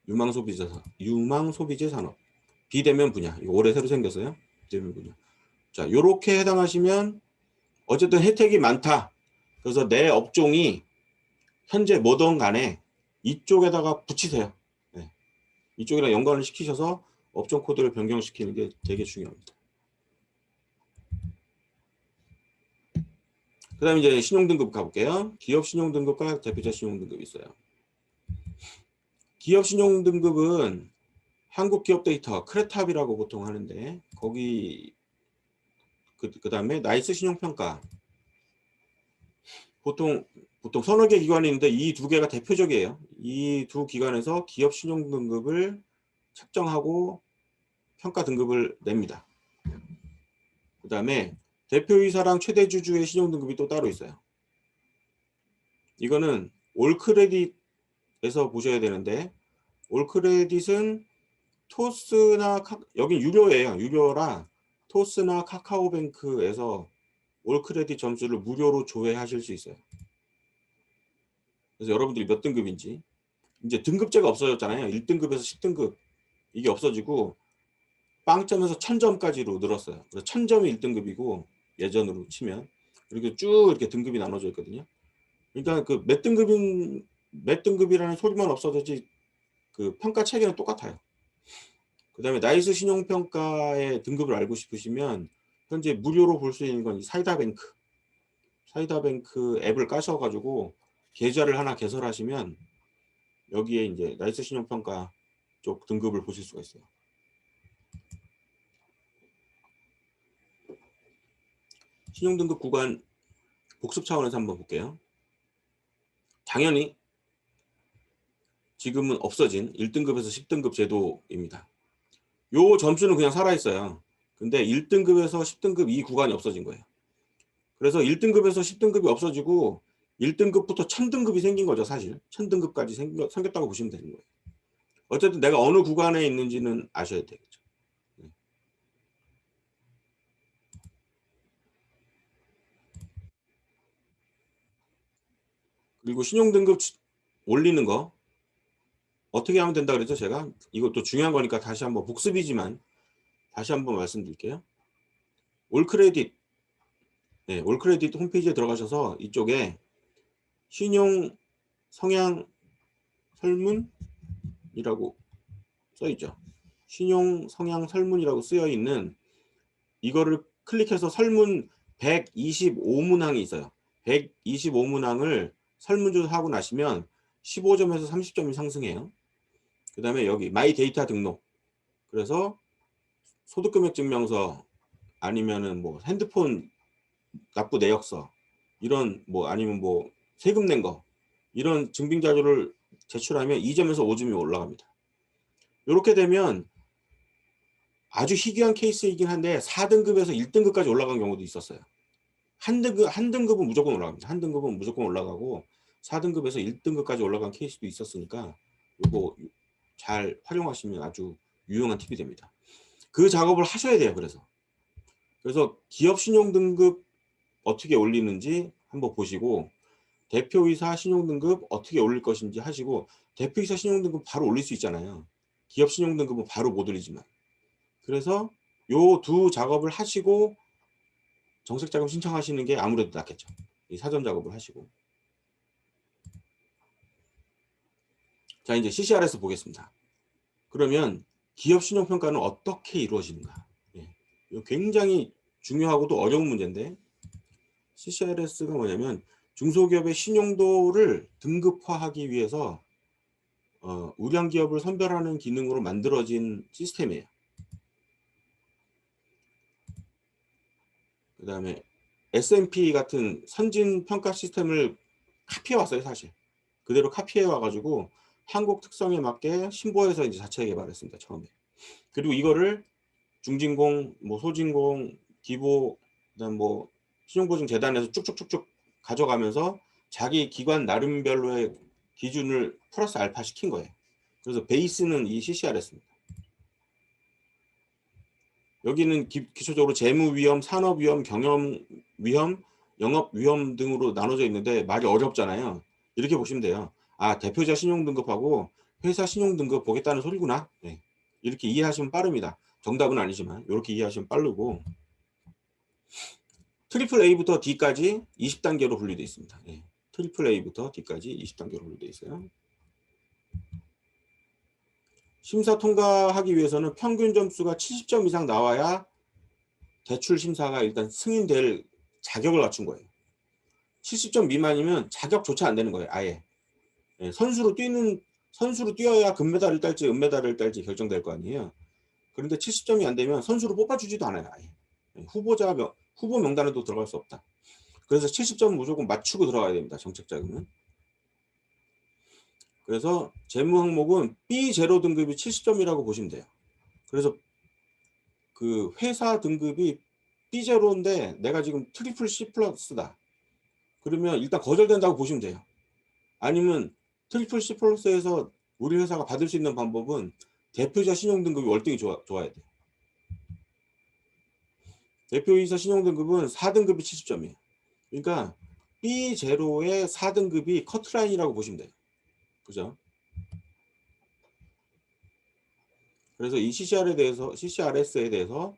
유망소비재 산업, 비대면 분야. 이거 올해 새로 생겼어요. 비대면 분야. 자, 요렇게 해당하시면 어쨌든 혜택이 많다. 그래서 내 업종이 현재 뭐든 간에 이쪽에다가 붙이세요. 네. 이쪽이랑 연관을 시키셔서 업종 코드를 변경시키는 게 되게 중요합니다. 그 다음에 이제 신용등급 가볼게요. 기업 신용등급과 대표자 신용등급이 있어요. 기업 신용등급은 한국기업데이터 크레탑이라고 보통 하는데 거기 그 다음에 나이스 신용평가 보통 서너 개 기관이 있는데 이 두 개가 대표적이에요. 이 두 기관에서 기업 신용등급을 책정하고 평가 등급을 냅니다. 그 다음에 대표이사랑 최대주주의 신용등급이 또 따로 있어요. 이거는 올크레딧에서 보셔야 되는데 올크레딧은 토스나 여긴 유료예요. 유료라 토스나 카카오뱅크에서 올크레딧 점수를 무료로 조회하실 수 있어요. 그래서 여러분들이 몇 등급인지 이제 등급제가 없어졌잖아요. 1등급에서 10등급 이게 없어지고 빵점에서 1000점까지로 늘었어요. 그래서 1000점이 1등급이고 예전으로 치면 그리고 쭉 이렇게 등급이 나눠져 있거든요. 그러니까 그 몇 등급이라는 소리만 없어졌지 그 평가 체계는 똑같아요. 그다음에 나이스 신용평가의 등급을 알고 싶으시면 현재 무료로 볼 수 있는 건 사이다뱅크 앱을 까셔 가지고 계좌를 하나 개설하시면 여기에 이제 나이스 신용평가 쪽 등급을 보실 수가 있어요. 신용등급 구간 복습 차원에서 한번 볼게요. 당연히 지금은 없어진 1등급에서 10등급 제도입니다. 요 점수는 그냥 살아있어요. 근데 1등급에서 10등급 이 구간이 없어진 거예요. 그래서 1등급에서 10등급이 없어지고 1등급부터 1000등급이 생긴 거죠. 사실 1000등급까지 생겼다고 보시면 되는 거예요. 어쨌든 내가 어느 구간에 있는지는 아셔야 되겠죠. 그리고 신용등급 올리는 거 어떻게 하면 된다 그랬죠? 제가 이것도 중요한 거니까 다시 한번 복습이지만 다시 한번 말씀드릴게요. 올크레딧 올크레딧 홈페이지에 들어가셔서 이쪽에 신용 성향 설문이라고 써있죠. 신용 성향 설문이라고 쓰여 있는 이거를 클릭해서 설문 125문항이 있어요. 125문항을 설문조사하고 나시면 15점에서 30점이 상승해요. 그 다음에 여기 마이 데이터 등록. 그래서 소득금액증명서 아니면은 뭐 핸드폰 납부 내역서 이런 뭐 아니면 뭐 세금 낸 거 이런 증빙자료를 제출하면 2점에서 5점이 올라갑니다. 이렇게 되면 아주 희귀한 케이스이긴 한데 4등급에서 1등급까지 올라간 경우도 있었어요. 한 등급은 무조건 올라갑니다. 한 등급은 무조건 올라가고 4등급에서 1등급까지 올라간 케이스도 있었으니까 이거 잘 활용하시면 아주 유용한 팁이 됩니다. 그 작업을 하셔야 돼요. 그래서 기업 신용 등급 어떻게 올리는지 한번 보시고 대표이사 신용 등급 어떻게 올릴 것인지 하시고 대표이사 신용 등급 바로 올릴 수 있잖아요. 기업 신용 등급은 바로 못 올리지만. 그래서 요 두 작업을 하시고 정책 자금 신청하시는 게 아무래도 낫겠죠. 이 사전 작업을 하시고. 자, 이제 CCR에서 보겠습니다. 그러면 기업 신용 평가는 어떻게 이루어지는가? 이거 굉장히 중요하고도 어려운 문제인데 CCRS가 뭐냐면 중소기업의 신용도를 등급화하기 위해서 우량 기업을 선별하는 기능으로 만들어진 시스템이에요. 그 다음에 S&P 같은 선진 평가 시스템을 카피해 왔어요. 사실 그대로 카피해 와가지고 한국 특성에 맞게 신보해서 이제 자체 개발했습니다. 처음에. 그리고 이거를 중진공, 뭐 소진공, 기보, 그다음 뭐 신용보증재단에서 쭉쭉쭉쭉 가져가면서 자기 기관 나름별로의 기준을 플러스 알파 시킨 거예요. 그래서 베이스는 이 CCRS입니다. 여기는 기초적으로 재무위험, 산업위험, 경영위험, 영업위험 등으로 나눠져 있는데 말이 어렵잖아요. 이렇게 보시면 돼요. 아, 대표자 신용등급하고 회사 신용등급 보겠다는 소리구나. 네. 이렇게 이해하시면 빠릅니다. 정답은 아니지만 이렇게 이해하시면 빠르고 트리플 A부터 D까지 20단계로 분류되어 있습니다. 네. 트리플 A부터 D까지 20단계로 분류되어 있어요. 심사 통과하기 위해서는 평균 점수가 70점 이상 나와야 대출 심사가 일단 승인될 자격을 갖춘 거예요. 70점 미만이면 자격조차 안 되는 거예요. 아예. 네. 선수로 뛰어야 금메달을 딸지 은메달을 딸지 결정될 거 아니에요. 그런데 70점이 안 되면 선수로 뽑아주지도 않아요. 아예. 후보 명단에도 들어갈 수 없다. 그래서 70점 무조건 맞추고 들어가야 됩니다. 정책자금은. 그래서 재무 항목은 B0 등급이 70점이라고 보시면 돼요. 그래서 그 회사 등급이 B0인데 내가 지금 트리플 C 플러스다. 그러면 일단 거절된다고 보시면 돼요. 아니면 트리플 C 플러스에서 우리 회사가 받을 수 있는 방법은 대표이사 신용 등급이 월등히 좋아야 돼요. 대표이사 신용 등급은 4등급이 70점이에요. 그러니까 B0의 4등급이 커트라인이라고 보시면 돼요. 그죠? 그래서 이 CCRS에 대해서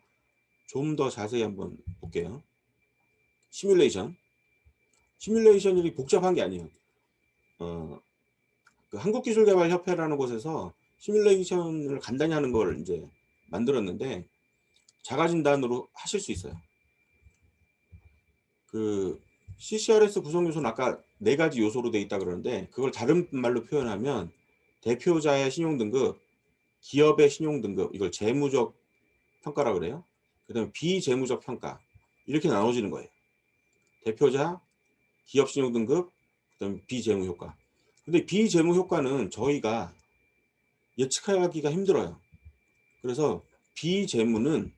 좀 더 자세히 한번 볼게요. 시뮬레이션이 복잡한 게 아니에요. 그 한국기술개발협회라는 곳에서 시뮬레이션을 간단히 하는 걸 이제 만들었는데 자가진단으로 하실 수 있어요. 그 CCRS 구성 요소는 아까 4가지 요소로 돼 있다 그러는데 그걸 다른 말로 표현하면 대표자의 신용등급, 기업의 신용등급, 이걸 재무적 평가라 그래요. 그다음에 비재무적 평가, 이렇게 나눠지는 거예요. 대표자, 기업 신용등급, 그다음에 비재무 효과. 근데 비재무 효과는 저희가 예측하기가 힘들어요. 그래서 비재무는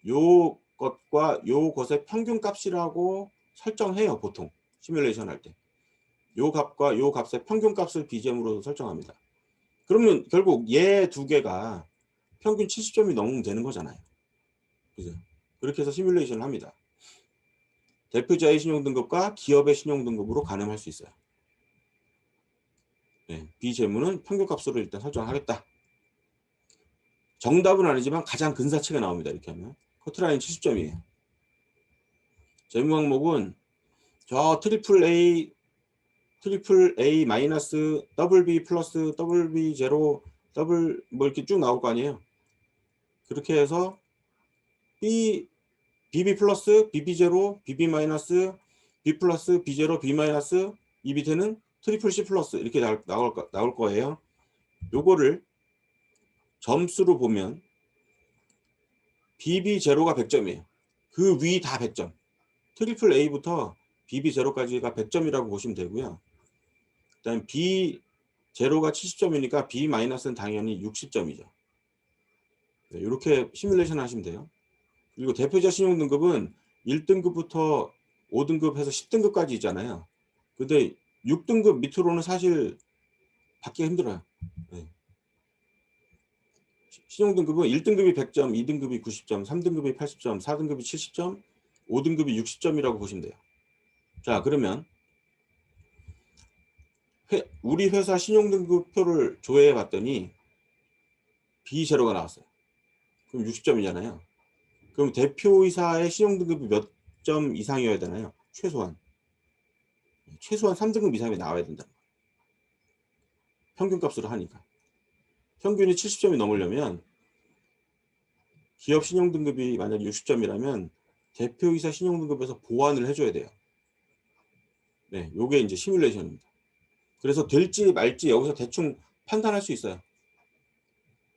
요것과 요것의 평균값이라고 설정해요. 보통 시뮬레이션 할 때. 요 값과 요 값의 평균값을 비재무로 설정합니다. 그러면 결국 얘 두 개가 평균 70점이 넘으면 되는 거잖아요. 그죠? 그렇게 해서 시뮬레이션을 합니다. 대표자의 신용등급과 기업의 신용등급으로 가늠할 수 있어요. 네, 비재무는 평균값으로 일단 설정하겠다. 정답은 아니지만 가장 근사치가 나옵니다. 이렇게 하면 커트라인 70점이에요. 재무 항목은 저 트리플 A 마이너스 WB 플러스 WB 제로 더블 뭐 이렇게 쭉 나올 거 아니에요. 그렇게 해서 BB 플러스 BB 제로 BB 마이너스 B 플러스 B 제로 B 마이너스 이 밑에는 트리플 C 플러스 이렇게 나올 거예요. 요거를 점수로 보면 BB 제로가 100점이에요. 그 위 다 100점. 트리플 A부터 BB 제로까지가 100점이라고 보시면 되고요. 그다음 B 제로가 70점이니까 B 마이너스는 당연히 60점이죠. 네, 이렇게 시뮬레이션 하시면 돼요. 그리고 대표자 신용등급은 1등급부터 5등급 해서 10등급까지 있잖아요. 근데 6등급 밑으로는 사실 받기가 힘들어요. 네. 신용등급은 1등급이 100점, 2등급이 90점, 3등급이 80점, 4등급이 70점, 5등급이 60점이라고 보시면 돼요. 자, 그러면 우리 회사 신용등급표를 조회해 봤더니 B0가 나왔어요. 그럼 60점이잖아요. 그럼 대표이사의 신용등급이 몇 점 이상이어야 되나요? 최소한 3등급 이상이 나와야 된다. 평균값으로 하니까. 평균이 70점이 넘으려면 기업 신용등급이 만약에 60점이라면 대표이사 신용등급에서 보완을 해줘야 돼요. 네, 요게 이제 시뮬레이션입니다. 그래서 될지 말지 여기서 대충 판단할 수 있어요.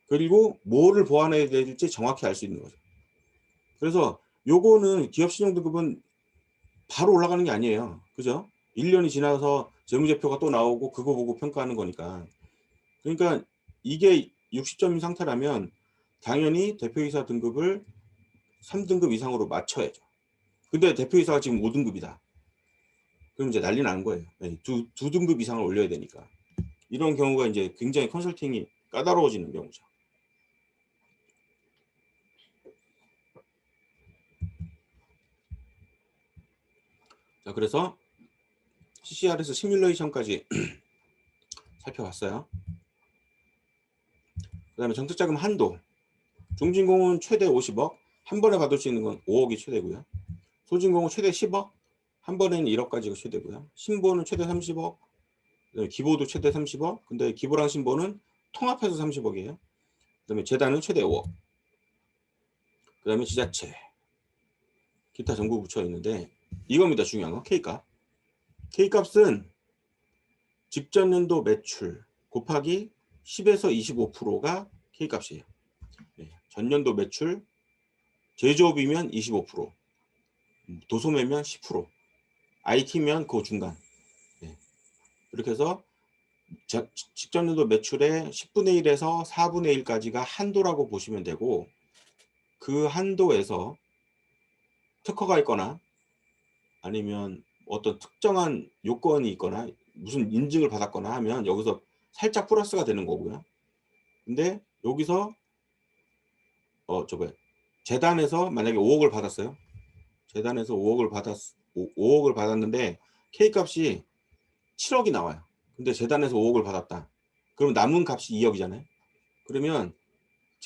그리고 뭐를 보완해야 될지 정확히 알 수 있는 거죠. 그래서 요거는 기업 신용등급은 바로 올라가는 게 아니에요. 그죠? 1년이 지나서 재무제표가 또 나오고 그거 보고 평가하는 거니까. 그러니까 이게 60점인 상태라면 당연히 대표이사 등급을 3등급 이상으로 맞춰야죠. 근데 대표이사가 지금 5등급이다. 그럼 이제 난리 나는 거예요. 두 등급 이상을 올려야 되니까. 이런 경우가 이제 굉장히 컨설팅이 까다로워지는 경우죠. 자, 그래서 CCR에서 시뮬레이션까지 살펴봤어요. 그 다음에 정책자금 한도. 중진공은 최대 50억, 한 번에 받을 수 있는 건 5억이 최대고요. 소진공은 최대 10억, 한 번에는 1억까지가 최대고요. 신보는 최대 30억, 기보도 최대 30억, 근데 기보랑 신보는 통합해서 30억이에요. 그 다음에 재단은 최대 5억. 그 다음에 지자체, 기타 정부 부처 있는데 이겁니다. 중요한 건 K값. K값은 직전 연도 매출 곱하기 10에서 25%가 K값이에요. 네, 전년도 매출, 제조업이면 25%, 도소매면 10%, IT면 그 중간. 네. 이렇게 해서 직전 연도 매출의 10분의 1에서 4분의 1까지가 한도라고 보시면 되고, 그 한도에서 특허가 있거나 아니면 어떤 특정한 요건이 있거나 무슨 인증을 받았거나 하면 여기서 살짝 플러스가 되는 거고요. 근데 여기서 재단에서 만약에 5억을 받았어요. 재단에서 5억을 받았는데 K값이 7억이 나와요. 근데 재단에서 5억을 받았다. 그럼 남은 값이 2억이잖아요. 그러면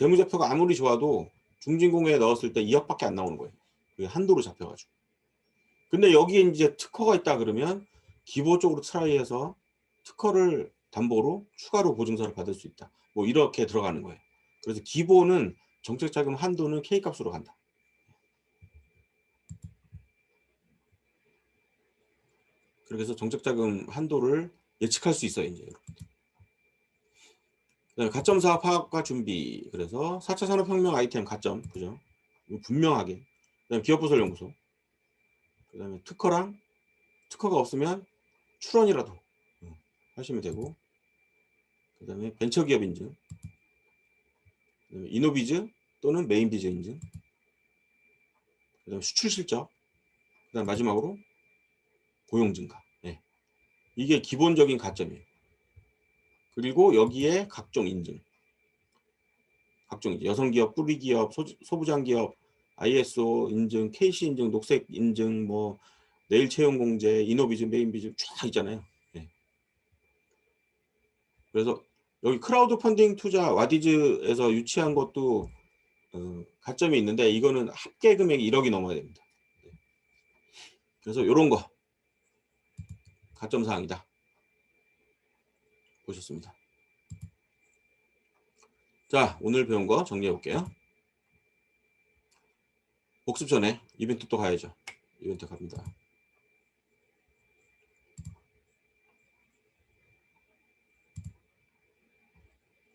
재무제표가 아무리 좋아도 중진공에 넣었을 때 2억밖에 안 나오는 거예요. 그게 한도로 잡혀가지고. 근데 여기에 이제 특허가 있다 그러면 기본적으로 트라이해서 특허를 담보로 추가로 보증서를 받을 수 있다. 뭐 이렇게 들어가는 거예요. 그래서 기본은 정책자금 한도는 K값으로 간다. 그래서 정책자금 한도를 예측할 수 있어요. 이제 가점 사업 파악과 준비. 그래서 4차 산업혁명 아이템 가점, 그죠? 분명하게. 그다음에 기업부설연구소. 그다음에 특허가 없으면 출원이라도 하시면 되고. 그다음에 벤처기업 인증. 그다음에 이노비즈 또는 메인비즈 인증. 그다음에 수출 실적. 그다음 마지막으로 고용 증가. 네. 이게 기본적인 가점이에요. 그리고 여기에 각종 인증. 여성기업, 뿌리기업, 소부장기업, ISO 인증, KC 인증, 녹색 인증, 뭐 내일 채용공제, 이노비즈, 메인비즈 쫙 있잖아요. 네. 그래서 여기 크라우드 펀딩 투자 와디즈에서 유치한 것도 가점이 있는데 이거는 합계 금액이 1억이 넘어야 됩니다. 네. 그래서 이런 거 가점 사항이다. 보셨습니다. 자, 오늘 배운 거 정리해 볼게요. 복습 전에 이벤트 또 가야죠. 이벤트 갑니다.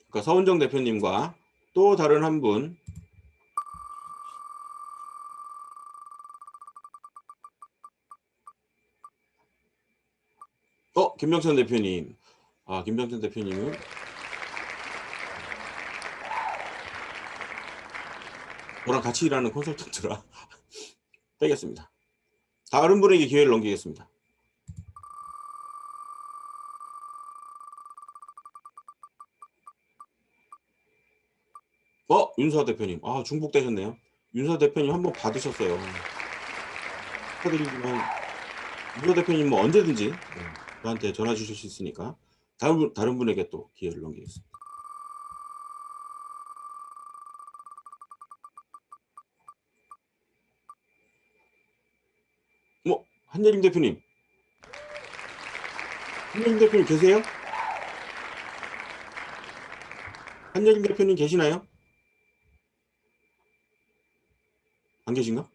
그러니까 서은정 대표님과 또 다른 한 분, 김병천 대표님. 김병천 대표님은 저랑 같이 일하는 컨설턴트라 빼겠습니다. 다른 분에게 기회를 넘기겠습니다. 윤수아 대표님. 중복되셨네요. 윤수아 대표님 한번 받으셨어요. 축하드리지만 윤수아 대표님 뭐 언제든지 저한테 전화 주실 수 있으니까 다른 분에게 또 기회를 넘기겠습니다. 한예림 대표님. 한예림 대표님 계세요? 한예림 대표님 계시나요? 안 계신가?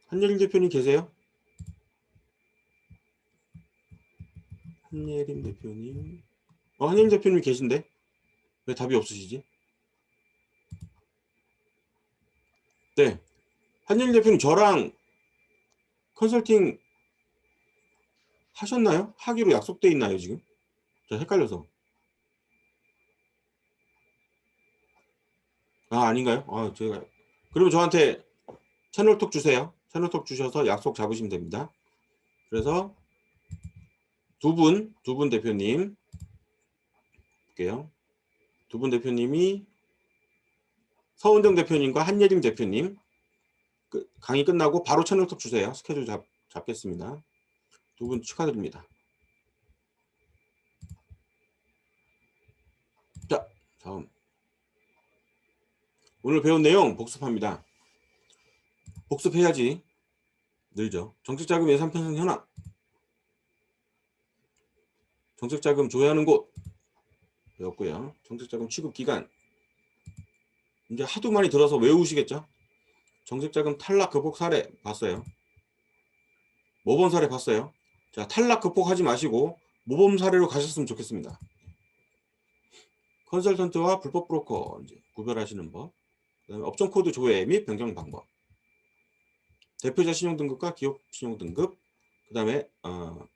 한예림 대표님 계세요? 한예림 대표님. 한예림 대표님 계신데? 왜 답이 없으시지? 네. 한예림 대표님 저랑 컨설팅 하셨나요? 하기로 약속돼 있나요, 지금? 저 헷갈려서. 아닌가요? 제가. 그러면 저한테 채널톡 주세요. 채널톡 주셔서 약속 잡으시면 됩니다. 그래서 두 분 대표님. 볼게요. 두 분 대표님이 서은정 대표님과 한예림 대표님. 강의 끝나고 바로 채널톡 주세요. 스케줄 잡겠습니다. 두 분 축하드립니다. 자, 다음. 오늘 배운 내용 복습합니다. 복습해야지 늘죠. 정책자금 예산 편성 현황. 정책자금 조회하는 곳 배웠고요. 정책자금 취급 기간. 이제 하도 많이 들어서 외우시겠죠? 정책자금 탈락 극복 사례 봤어요. 모범 사례 봤어요. 자, 탈락 극복하지 마시고 모범 사례로 가셨으면 좋겠습니다. 컨설턴트와 불법 브로커 이제 구별하시는 법. 그다음에 업종 코드 조회 및 변경 방법. 대표자 신용 등급과 기업 신용 등급. 그다음에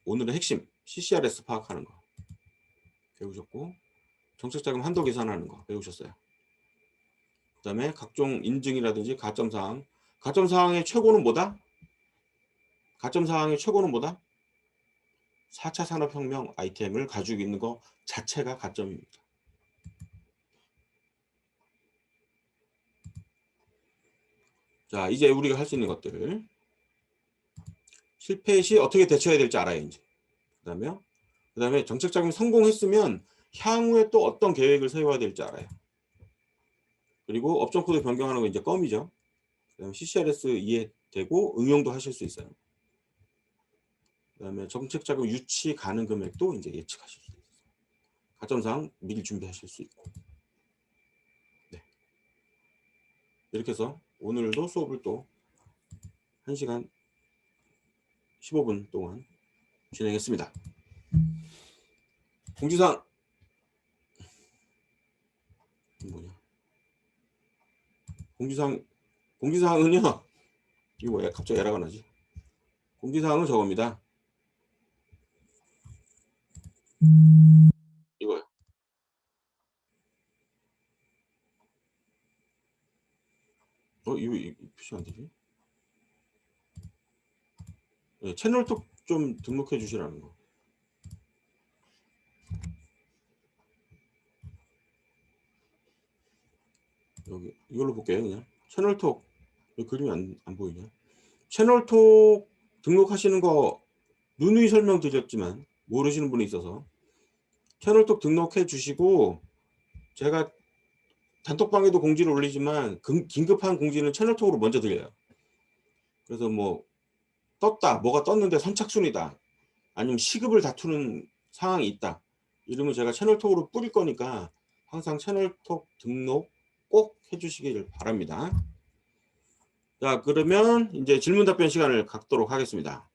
오늘의 핵심 CCRS 파악하는 거 배우셨고, 정책자금 한도 계산하는 거 배우셨어요. 그다음에 각종 인증이라든지 가점 사항. 가점 사항의 최고는 뭐다? 가점 사항의 최고는 뭐다? 4차 산업혁명 아이템을 가지고 있는 거 자체가 가점입니다. 자, 이제 우리가 할 수 있는 것들을 실패 시 어떻게 대처해야 될지 알아요. 이제 그다음에 정책자금이 성공했으면 향후에 또 어떤 계획을 세워야 될지 알아요. 그리고 업종 코드 변경하는 거 이제 껌이죠. 그다음에 CCRS 이해되고 응용도 하실 수 있어요. 그다음에 정책 자금 유치 가능 금액도 이제 예측하실 수 있어요. 가점상 미리 준비하실 수 있고. 네. 이렇게 해서 오늘도 수업을 또 1시간 15분 동안 진행했습니다. 공지사항 뭐냐? 공지사항은요. 이거 뭐야? 갑자기 에러가 나지? 공지사항은 저겁니다. 이거요. 이거 표시 안 되지? 네, 채널톡 좀 등록해 주시라는 거. 여기 이걸로 볼게요. 그냥 채널톡 그림이 안 보이냐? 채널톡 등록하시는 거 누누이 설명드렸지만 모르시는 분이 있어서 채널톡 등록해 주시고, 제가 단톡방에도 공지를 올리지만 긴급한 공지는 채널톡으로 먼저 드려요. 그래서 뭐 떴다, 뭐가 떴는데 선착순이다, 아니면 시급을 다투는 상황이 있다, 이러면 제가 채널톡으로 뿌릴 거니까 항상 채널톡 등록 꼭 해주시길 바랍니다. 자, 그러면 이제 질문 답변 시간을 갖도록 하겠습니다.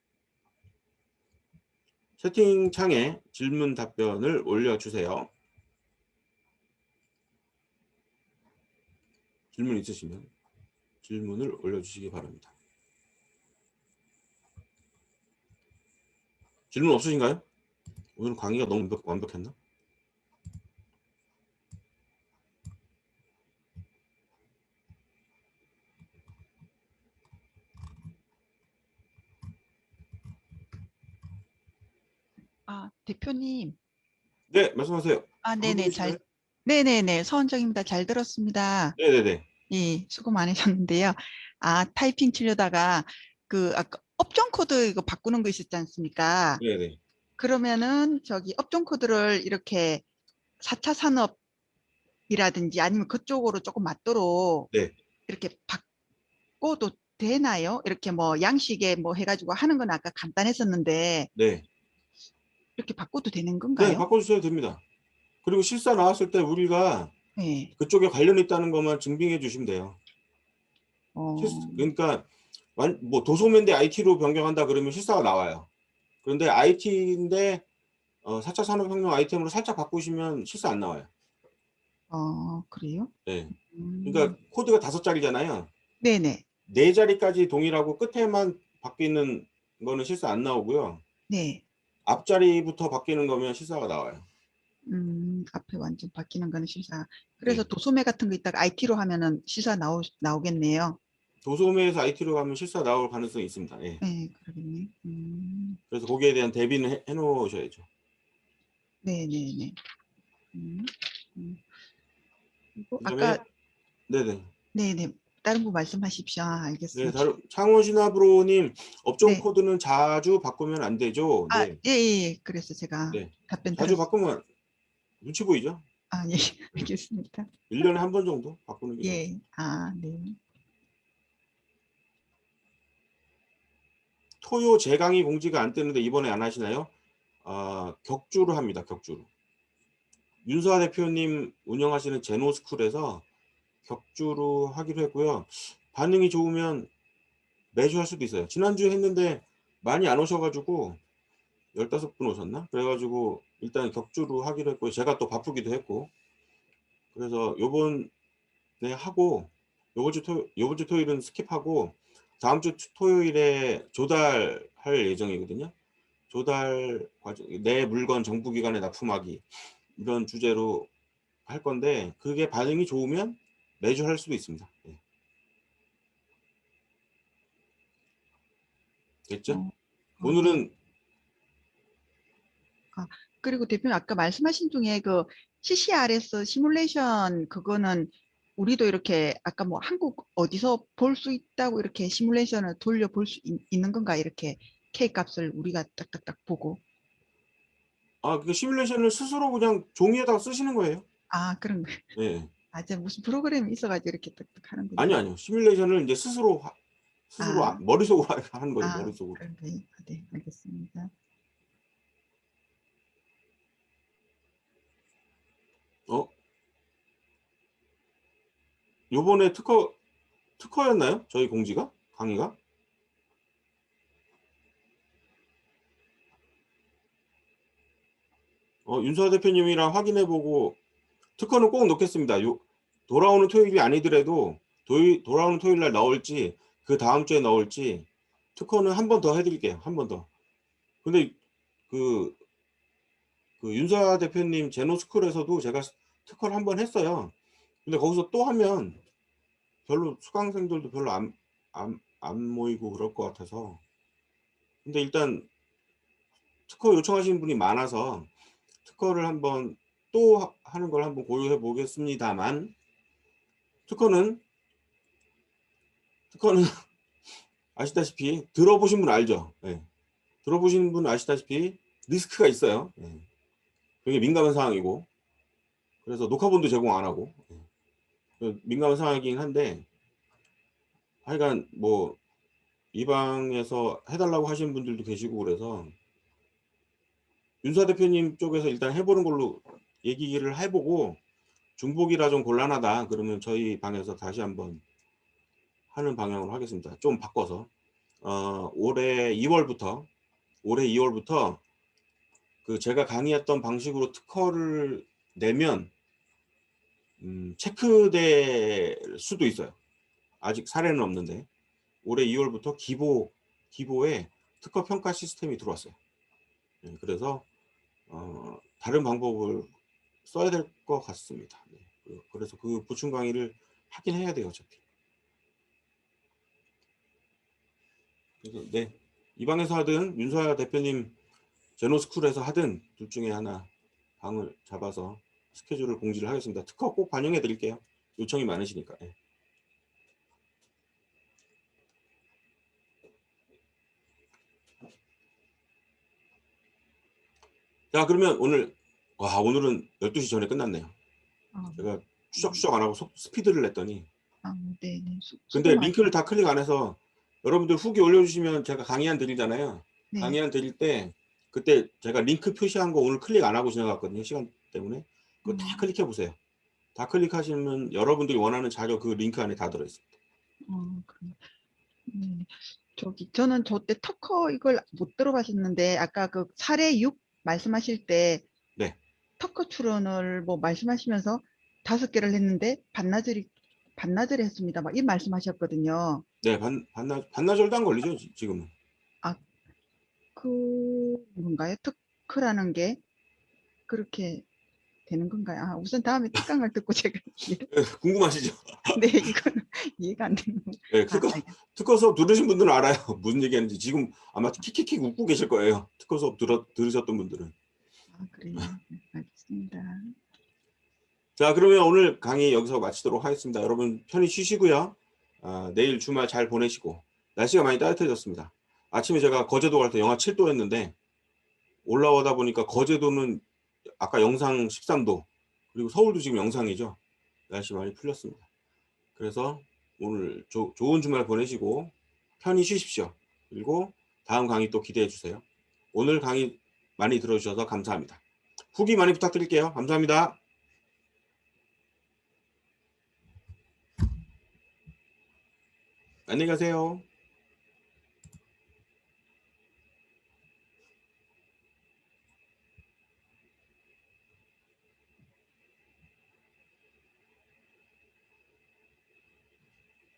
채팅창에 질문 답변을 올려주세요. 질문 있으시면 질문을 올려주시기 바랍니다. 질문 없으신가요? 오늘 강의가 너무 완벽했나? 대표님. 네, 말씀하세요. 네네, 네네네, 서은정입니다. 잘 들었습니다. 네네네. 예, 수고 많으셨는데요. 타이핑 치려다가 아까 업종 코드 이거 바꾸는 거 있었지 않습니까? 네네. 그러면은 저기 업종 코드를 이렇게 4차 산업이라든지 아니면 그쪽으로 조금 맞도록 네. 이렇게 바꿔도 되나요? 이렇게 뭐 양식에 뭐 해가지고 하는 건 아까 간단했었는데 네. 이렇게 바꿔도 되는 네, 건가요? 바꿔주셔도 됩니다. 그리고 실사 나왔을 때 우리가 네. 그쪽에 관련 있다는 것만 증빙해 주시면 돼요. 그러니까 뭐 도소매인 데 IT로 변경한다 그러면 실사가 나와요. 그런데 IT인데 4차 산업혁명 아이템으로 살짝 바꾸시면 실사 안 나와요. 그래요? 네. 그러니까 코드가 5자리잖아요. 네네. 4자리까지 동일하고 끝에만 바뀌는 거는 실사 안 나오고요. 네. 앞자리부터 바뀌는 거면 실사가 나와요. 앞에 완전 바뀌는 거는 실사. 그래서 네. 도소매 같은 거 있다가 IT로 하면은 실사 나오겠네요. 도소매에서 IT로 가면 실사 나올 가능성이 있습니다. 네. 네, 그러겠네. 그래서 거기에 대한 대비는 해 놓으셔야죠. 네네네. 그리고 그다음에 아까, 네네. 네네. 다른 거 말씀하십시오. 네, 알겠습니다. 창원신화브로님, 업종 네. 코드는 자주 바꾸면 안 되죠? 네. 예, 예. 그래서 제가 네. 답변 자주 드렸습니다. 바꾸면 눈치 보이죠? 예. 알겠습니다. 1년에 한 번 정도 바꾸는 게 좋죠. 예. 네. 토요 재강의 공지가 안 뜨는데 이번에 안 하시나요? 격주로 합니다. 격주로. 윤서아 대표님 운영하시는 제노스쿨에서 격주로 하기로 했고요. 반응이 좋으면 매주 할 수도 있어요. 지난주에 했는데 많이 안 오셔가지고 15분 오셨나? 그래가지고 일단 격주로 하기로 했고, 제가 또 바쁘기도 했고, 그래서 요번에 하고 요번 주 토요일은 스킵하고 다음 주 토요일에 조달할 예정이거든요. 조달 과정, 내 물건 정부기관에 납품하기, 이런 주제로 할 건데, 그게 반응이 좋으면 매주 할 수도 있습니다. 네. 됐죠? 네. 오늘은 그리고 대표님 아까 말씀하신 중에 CCRS 시뮬레이션 그거는 우리도 이렇게 아까 뭐 한국 어디서 볼 수 있다고 이렇게 시뮬레이션을 돌려 볼 수 있는 건가? 이렇게 K 값을 우리가 딱딱딱 보고. 그 시뮬레이션을 스스로 그냥 종이에다가 쓰시는 거예요. 아, 그런 거. 예. 아, 제 무슨 프로그램이 있어가지고 이렇게 뚝뚝 아니요, 하는군요. 아니요. 시뮬레이션을 이제 스스로 아, 머릿속으로 하는 거죠, 아, 머릿속으로. 그런 거. 아, 네, 알겠습니다. 어? 요번에 특허였나요? 저희 공지가? 강의가? 윤수아 대표님이랑 확인해보고 특허는 꼭 넣겠습니다. 돌아오는 토요일이 아니더라도 돌아오는 토요일 날 나올지 그 다음 주에 나올지 특허는 한 번 더 해드릴게요. 한 번 더. 근데 그 윤수아 대표님 제노스쿨에서도 제가 특허를 한 번 했어요. 근데 거기서 또 하면 별로 수강생들도 별로 안 모이고 그럴 것 같아서. 근데 일단 특허 요청하시는 분이 많아서 특허를 한번 또 하는 걸 한번 고려해 보겠습니다만, 특허는 아시다시피 들어보신 분 알죠? 예. 들어보신 분 아시다시피 리스크가 있어요. 예. 되게 민감한 상황이고, 그래서 녹화본도 제공 안 하고, 민감한 상황이긴 한데, 하여간 뭐 이 방에서 해달라고 하시는 분들도 계시고 그래서 윤사 대표님 쪽에서 일단 해보는 걸로 얘기를 해보고, 중복이라 좀 곤란하다 그러면 저희 방에서 다시 한번 하는 방향으로 하겠습니다. 좀 바꿔서. 올해 2월부터 그 제가 강의했던 방식으로 특허를 내면 체크될 수도 있어요. 아직 사례는 없는데 올해 2월부터 기보에 특허 평가 시스템이 들어왔어요. 그래서 다른 방법을 써야 될 것 같습니다. 그래서 그 보충 강의를 하긴 해야 돼요, 어차피. 그래서 네, 이 방에서 하든 윤서야 대표님 제노스쿨에서 하든 둘 중에 하나 방을 잡아서 스케줄을 공지를 하겠습니다. 특허 꼭 반영해 드릴게요. 요청이 많으시니까. 예. 자, 그러면 오늘은 12시 전에 끝났네요. 아, 제가 추적추적 안 하고 스피드를 냈더니. 아, 네, 네. 수고 근데 링크를 많으셨습니다. 다 클릭 안 해서 여러분들 후기 올려주시면 제가 강의안 드리잖아요. 네. 강의안 드릴 때 그때 제가 링크 표시한 거 오늘 클릭 안 하고 지나갔거든요. 시간 때문에. 그거 다 음, 클릭해 보세요. 다 클릭하시면 여러분들이 원하는 자료 그 링크 안에 다 들어있습니다. 그럼, 네. 저는 저 때 터커 이걸 못 들어봤었는데, 아까 그 사례 6 말씀하실 때, 네. 터커 출원을 뭐 말씀하시면서 5개를 했는데, 반나절이 했습니다. 막 이 말씀하셨거든요. 네, 반나절도 안 걸리죠, 지금은. 아, 뭔가요? 터크라는 게 그렇게 되는 건가요? 아, 우선 다음에 특강을 듣고 제가 이해를, 궁금하시죠? 네, 이거는 이해가 안 되는 거. 네, 아, 알겠습니다. 특허 수업 들으신 분들은 알아요. 무슨 얘기하는지. 지금 아마 킥킥킥 웃고 계실 거예요. 특허 수업 들으셨던 분들은. 아, 그래요. 네, 알겠습니다. 자, 그러면 오늘 강의 여기서 마치도록 하겠습니다. 여러분 편히 쉬시고요. 내일 주말 잘 보내시고. 날씨가 많이 따뜻해졌습니다. 아침에 제가 거제도 갈 때 영하 7도였는데 올라오다 보니까 거제도는 아까 영상 13도, 그리고 서울도 지금 영상이죠. 날씨 많이 풀렸습니다. 그래서 오늘 좋은 주말 보내시고 편히 쉬십시오. 그리고 다음 강의 또 기대해 주세요. 오늘 강의 많이 들어주셔서 감사합니다. 후기 많이 부탁드릴게요. 감사합니다. 안녕히 가세요.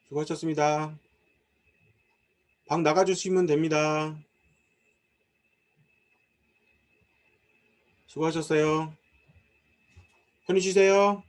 수고하셨습니다. 방 나가주시면 됩니다. 수고하셨어요. 편히 쉬세요.